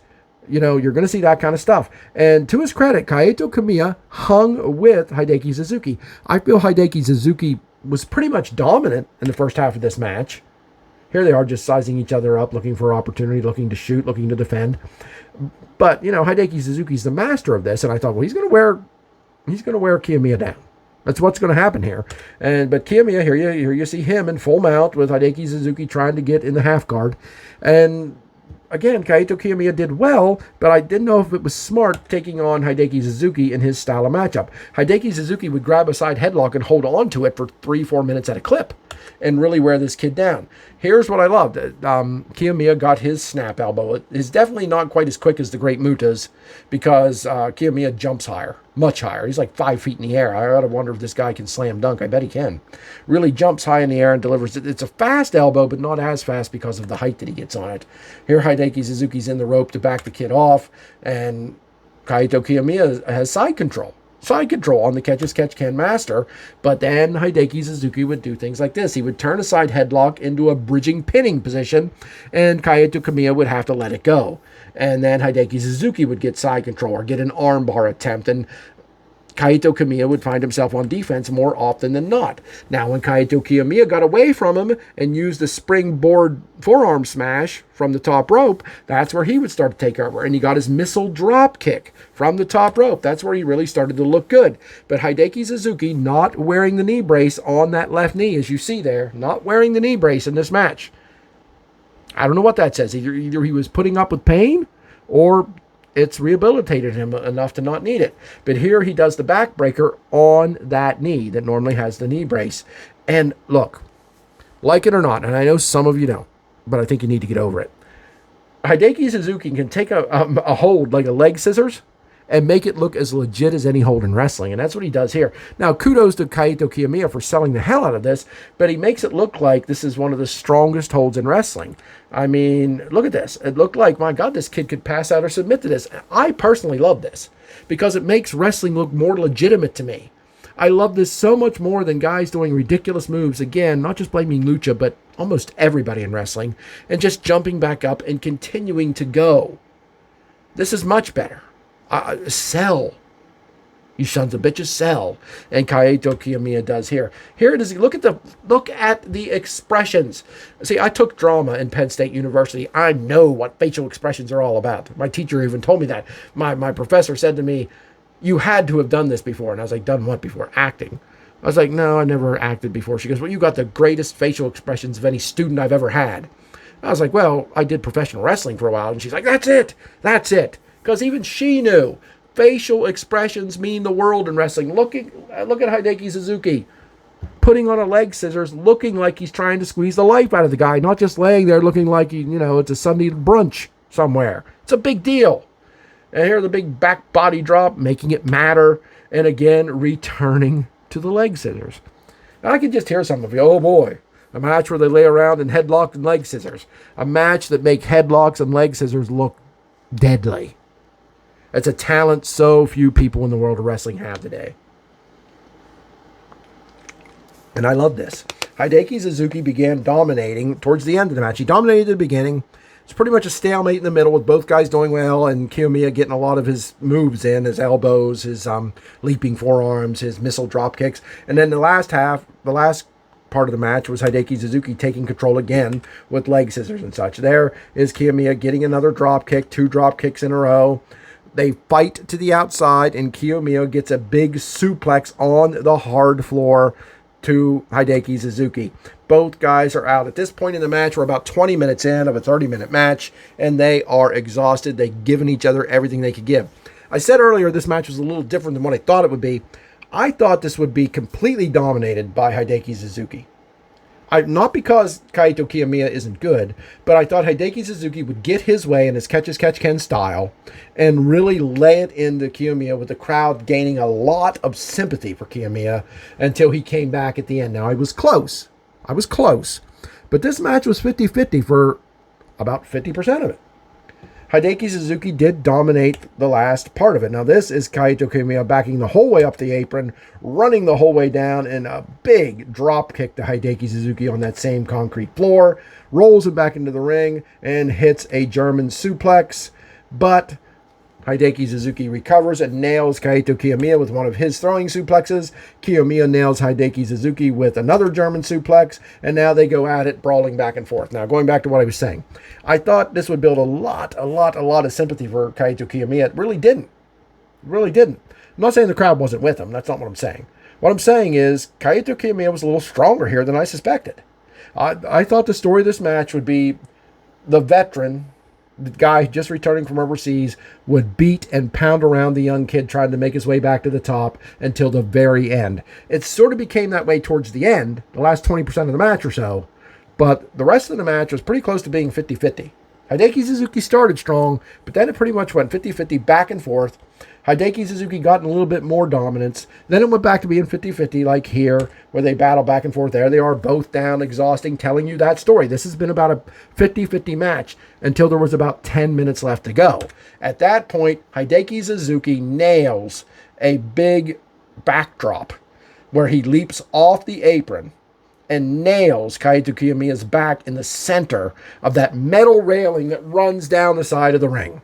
A: You're going to see that kind of stuff. And to his credit, Kaito Kiyomiya hung with Hideki Suzuki. I feel Hideki Suzuki was pretty much dominant in the first half of this match. Here they are just sizing each other up, looking for opportunity, looking to shoot, looking to defend. But, Hideki Suzuki's the master of this, and I thought, well, he's going to wear Kiyomiya down. That's what's going to happen here. But Kiyomiya, here you see him in full mount with Hideki Suzuki trying to get in the half guard. And again, Kaito Kiyomiya did well, but I didn't know if it was smart taking on Hideki Suzuki in his style of matchup. Hideki Suzuki would grab a side headlock and hold on to it for 3-4 minutes at a clip. and really wear this kid down. Here's what I loved. Kiyomiya got his snap elbow. It is definitely not quite as quick as the great Muta's because Kiyomiya jumps higher, much higher. He's like 5 feet in the air. I gotta wonder if this guy can slam dunk. I bet he can. Really jumps high in the air and delivers it. It's a fast elbow, but not as fast because of the height that he gets on it. Here, Hideki Suzuki's in the rope to back the kid off, and Kaito Kiyomiya has side control on the catch-as-catch-can master, but then Hideki Suzuki would do things like this. He would turn a side headlock into a bridging pinning position, and Kaito Kiyomiya would have to let it go. And then Hideki Suzuki would get side control or get an armbar attempt, and Kaito Kiyomiya would find himself on defense more often than not. Now, when Kaito Kiyomiya got away from him and used the springboard forearm smash from the top rope, that's where he would start to take over. And he got his missile drop kick from the top rope. That's where he really started to look good. But Hideki Suzuki not wearing the knee brace on that left knee, as you see there, not wearing the knee brace in this match. I don't know what that says. Either he was putting up with pain or it's rehabilitated him enough to not need it. But here he does the backbreaker on that knee that normally has the knee brace. And look, like it or not, and I know some of you don't, but I think you need to get over it. Hideki Suzuki can take a hold like a leg scissors and make it look as legit as any hold in wrestling. And that's what he does here. Now, kudos to Kaito Kiyomiya for selling the hell out of this, but he makes it look like this is one of the strongest holds in wrestling. I mean, look at this. It looked like, my God, this kid could pass out or submit to this. I personally love this because it makes wrestling look more legitimate to me. I love this so much more than guys doing ridiculous moves. Again, not just blaming Lucha, but almost everybody in wrestling, and just jumping back up and continuing to go. This is much better. Sell. You sons of bitches, sell. And Kaito Kiyomiya does here. Here it is. Look at the expressions. See, I took drama in Penn State University. I know what facial expressions are all about. My teacher even told me that. My professor said to me, "You had to have done this before." And I was like, "Done what before?" Acting. I was like, "No, I never acted before." She goes, "Well, you got the greatest facial expressions of any student I've ever had." I was like, "Well, I did professional wrestling for a while." And she's like, "That's it. That's it." Because even she knew facial expressions mean the world in wrestling. Look at Hideki Suzuki putting on a leg scissors, looking like he's trying to squeeze the life out of the guy, not just laying there looking like it's a Sunday brunch somewhere. It's a big deal. And here the big back body drop, making it matter, and again returning to the leg scissors. And I can just hear some of you, oh boy, a match where they lay around and headlock and leg scissors, a match that make headlocks and leg scissors look deadly. It's a talent so few people in the world of wrestling have today. And I love this. Hideki Suzuki began dominating towards the end of the match. He dominated at the beginning. It's pretty much a stalemate in the middle with both guys doing well and Kiyomiya getting a lot of his moves in, his elbows, his leaping forearms, his missile drop kicks. And then the last part of the match was Hideki Suzuki taking control again with leg scissors and such. There is Kiyomiya getting another drop kick, 2 drop kicks in a row. They fight to the outside, and Kiyomiya gets a big suplex on the hard floor to Hideki Suzuki. Both guys are out. At this point in the match, we're about 20 minutes in of a 30-minute match, and they are exhausted. They've given each other everything they could give. I said earlier this match was a little different than what I thought it would be. I thought this would be completely dominated by Hideki Suzuki. Not because Kaito Kiyomiya isn't good, but I thought Hideki Suzuki would get his way in his catch-as-catch-can style and really lay it into Kiyomiya, with the crowd gaining a lot of sympathy for Kiyomiya until he came back at the end. Now, I was close. But this match was 50-50 for about 50% of it. Hideki Suzuki did dominate the last part of it. Now, this is Kaito Kiyomiya backing the whole way up the apron, running the whole way down, and a big drop kick to Hideki Suzuki on that same concrete floor, rolls him back into the ring, and hits a German suplex. But Hideki Suzuki recovers and nails Kaito Kiyomiya with one of his throwing suplexes. Kiyomiya nails Hideki Suzuki with another German suplex, and now they go at it, brawling back and forth. Now, going back to what I was saying, I thought this would build a lot of sympathy for Kaito Kiyomiya. It really didn't. I'm not saying the crowd wasn't with him. That's not what I'm saying. What I'm saying is Kaito Kiyomiya was a little stronger here than I suspected. I thought the story of this match would be the veteran the guy just returning from overseas would beat and pound around the young kid trying to make his way back to the top until the very end. It sort of became that way towards the end, the last 20% of the match or so, but the rest of the match was pretty close to being 50-50. Hideki Suzuki started strong, but then it pretty much went 50-50 back and forth. Hideki Suzuki got a little bit more dominance. Then it went back to being 50-50 like here, where they battle back and forth. There they are, both down, exhausting, telling you that story. This has been about a 50-50 match until there was about 10 minutes left to go. At that point, Hideki Suzuki nails a big backdrop where he leaps off the apron and nails Kaito Kiyomiya's back in the center of that metal railing that runs down the side of the ring.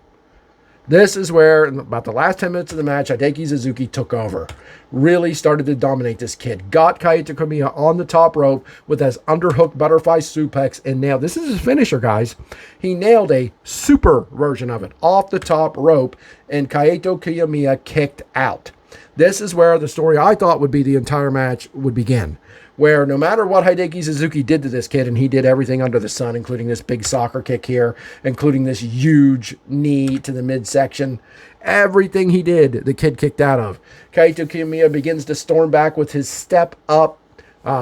A: This is where, in about the last 10 minutes of the match, Hideki Suzuki took over. Really started to dominate this kid. Got Kaito Kiyomiya on the top rope with his underhook butterfly suplex and nailed. This is his finisher, guys. He nailed a super version of it off the top rope, and Kaito Kiyomiya kicked out. This is where the story I thought would be the entire match would begin, where no matter what Hideki Suzuki did to this kid, and he did everything under the sun, including this big soccer kick here, including this huge knee to the midsection, everything he did, the kid kicked out of. Kaito Kiyomiya begins to storm back with his step up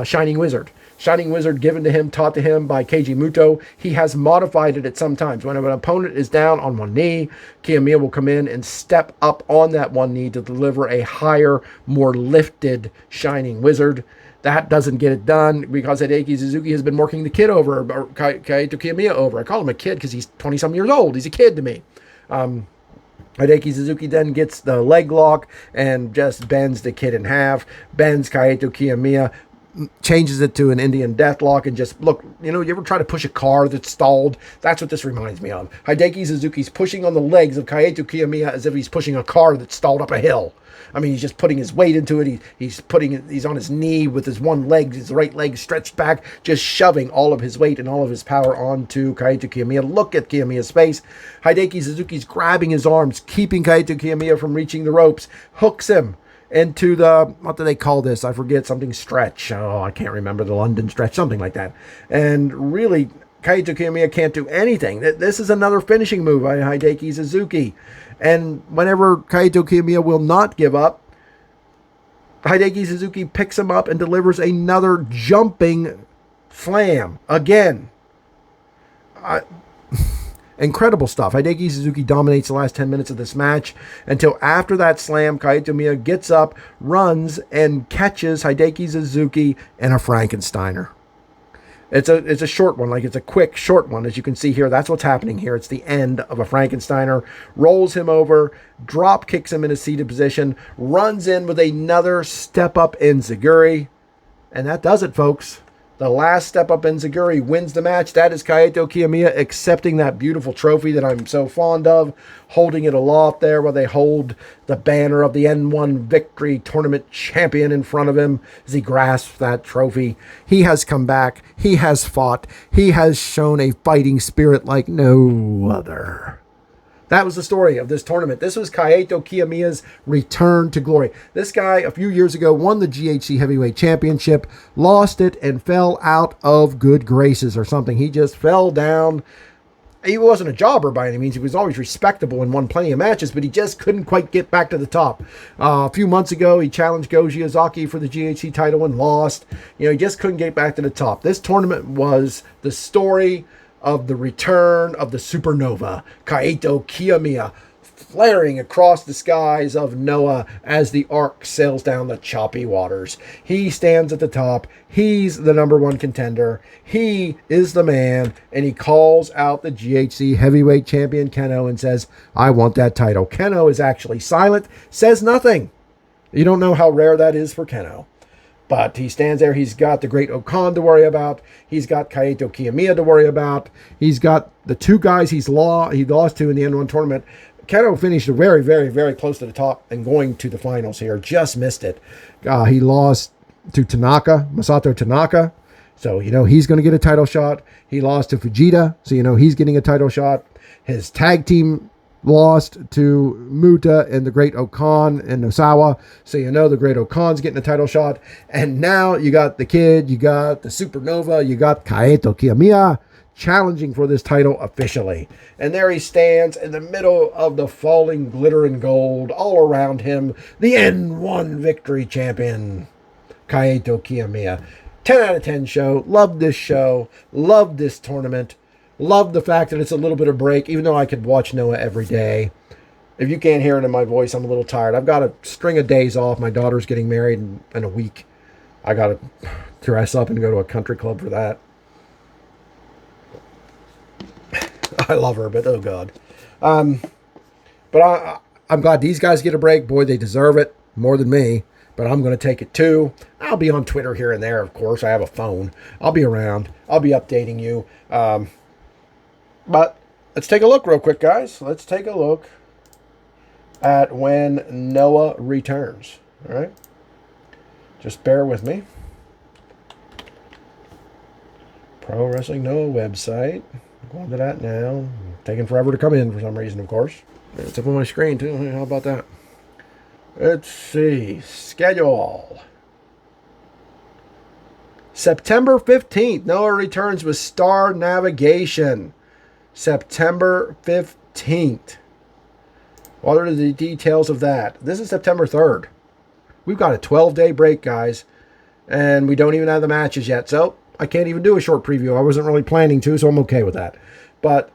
A: Shining Wizard. Shining Wizard given to him, taught to him by Keiji Muto. He has modified it at some times. When an opponent is down on one knee, Kiyomiya will come in and step up on that one knee to deliver a higher, more lifted Shining Wizard. That doesn't get it done because Hideki Suzuki has been working the kid over, or Kaito Kiyomiya over. I call him a kid because he's 20-some years old. He's a kid to me. Hideki Suzuki then gets the leg lock and just bends the kid in half, bends Kaito Kiyomiya, changes it to an Indian deathlock, and just look, you ever try to push a car that's stalled? That's what this reminds me of. Hideki Suzuki's pushing on the legs of Kaito Kiyomiya as if he's pushing a car that's stalled up a hill. I mean, he's just putting his weight into it. He's on his knee with his one leg, his right leg stretched back, just shoving all of his weight and all of his power onto Kaito Kiyomiya. Look at Kiyomiya's face. Hideki Suzuki's grabbing his arms, keeping Kaito Kiyomiya from reaching the ropes, hooks him into the, what do they call this? I forget, something stretch. Oh, I can't remember, the London stretch, something like that. And really, Kaito Kiyomiya can't do anything. This is another finishing move by Hideki Suzuki. And whenever Kaito Kiyomiya will not give up, Hideki Suzuki picks him up and delivers another jumping slam. Again. Incredible stuff. Hideki Suzuki dominates the last 10 minutes of this match until after that slam, Kaito Kiyomiya gets up, runs, and catches Hideki Suzuki in a Frankensteiner. It's a short one, like it's a quick, short one. As you can see here, that's what's happening here. It's the end of a Frankensteiner. Rolls him over, drop kicks him in a seated position, runs in with another step-up enziguri. And that does it, folks. The last step-up enziguri wins the match. That is Kaito Kiyomiya accepting that beautiful trophy that I'm so fond of, holding it aloft there where they hold the banner of the N1 Victory Tournament Champion in front of him as he grasps that trophy. He has come back. He has fought. He has shown a fighting spirit like no other. That was the story of this tournament. This was Kaito Kiyomiya's return to glory. This guy, a few years ago, won the GHC Heavyweight Championship, lost it, and fell out of good graces or something. He just fell down. He wasn't a jobber by any means. He was always respectable and won plenty of matches, but he just couldn't quite get back to the top. A few months ago, he challenged Yazaki for the GHC title and lost. He just couldn't get back to the top. This tournament was the story of the return of the supernova, Kaito Kiyomiya, flaring across the skies of Noah as the Ark sails down the choppy waters. He stands at the top. He's the number one contender. He is the man, and he calls out the GHC heavyweight champion Keno and says, I want that title. Keno is actually silent, says nothing. You don't know how rare that is for Keno. But he stands there. He's got the great Ocon to worry about. He's got Kaito Kiyomiya to worry about. He's got the two guys he lost to in the N1 tournament. Keno finished very, very, very close to the top and going to the finals here. Just missed it. He lost to Masato Tanaka. So, he's going to get a title shot. He lost to Fujita. So, he's getting a title shot. His tag team lost to Muta and the great Ocon and Nosawa. So the great Ocon's getting a title shot. And now you got the kid, you got the supernova, you got Kaito Kiyomiya challenging for this title officially. And there he stands in the middle of the falling glitter and gold. All around him, the N1 Victory Champion, Kaito Kiyomiya. 10 out of 10 show. Love this show. Love this tournament. Love the fact that it's a little bit of break, even though I could watch Noah every day. If you can't hear it in my voice, I'm a little tired. I've got a string of days off. My daughter's getting married in a week. I got to dress up and go to a country club for that. I love her, but oh God. But I'm glad these guys get a break. Boy, they deserve it more than me. But I'm going to take it too. I'll be on Twitter here and there, of course. I have a phone. I'll be around. I'll be updating you. But let's take a look real quick, guys. Let's take a look at when Noah returns. All right? Just bear with me. Pro Wrestling Noah website. Going to that now. Taking forever to come in for some reason, of course. It's up on my screen, too. How about that? Let's see. Schedule. September 15th. Noah returns with Star Navigation. September 15th. What are the details of that? This is September 3rd. We've got a 12-day break, guys. And we don't even have the matches yet. So I can't even do a short preview. I wasn't really planning to, so I'm okay with that. But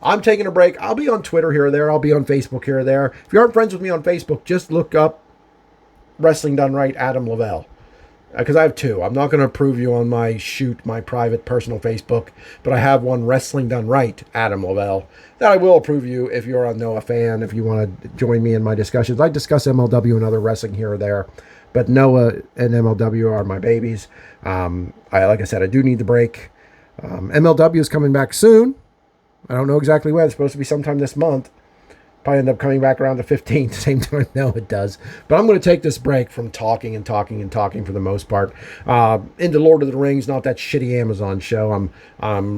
A: I'm taking a break. I'll be on Twitter here or there. I'll be on Facebook here or there. If you aren't friends with me on Facebook, just look up Wrestling Done Right, Adam Lavelle. Because I have two. I'm not going to approve you on my private personal Facebook, but I have one, Wrestling Done Right, Adam Lavelle, that I will approve you if you're a Noah fan, if you want to join me in my discussions. I discuss MLW and other wrestling here or there, but Noah and MLW are my babies. Like I said, I do need the break. MLW is coming back soon. I don't know exactly when. It's supposed to be sometime this month. Probably end up coming back around the 15th, same time now it does. But I'm going to take this break from talking and talking and talking for the most part. Into Lord of the Rings, not that shitty Amazon show. I'm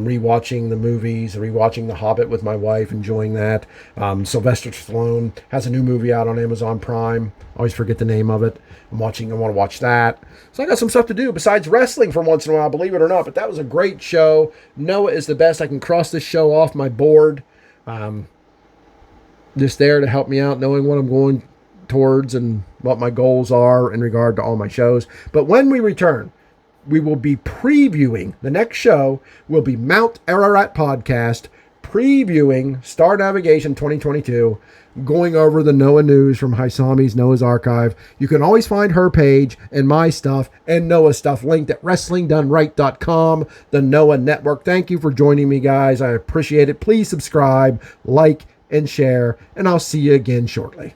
A: rewatching the movies, rewatching The Hobbit with my wife, enjoying that. Sylvester Stallone has a new movie out on Amazon Prime. Always forget the name of it. I want to watch that. So I got some stuff to do besides wrestling for once in a while, believe it or not. But that was a great show. Noah is the best. I can cross this show off my board. Just there to help me out, knowing what I'm going towards and what my goals are in regard to all my shows. But when we return, we will be previewing. The next show will be Mount Ararat Podcast, previewing Star Navigation 2022, going over the Noah news from Haisami's Noah's Archive. You can always find her page and my stuff and Noah's stuff linked at WrestlingDoneRight.com, the Noah Network. Thank you for joining me, guys. I appreciate it. Please subscribe, like, and share, and I'll see you again shortly.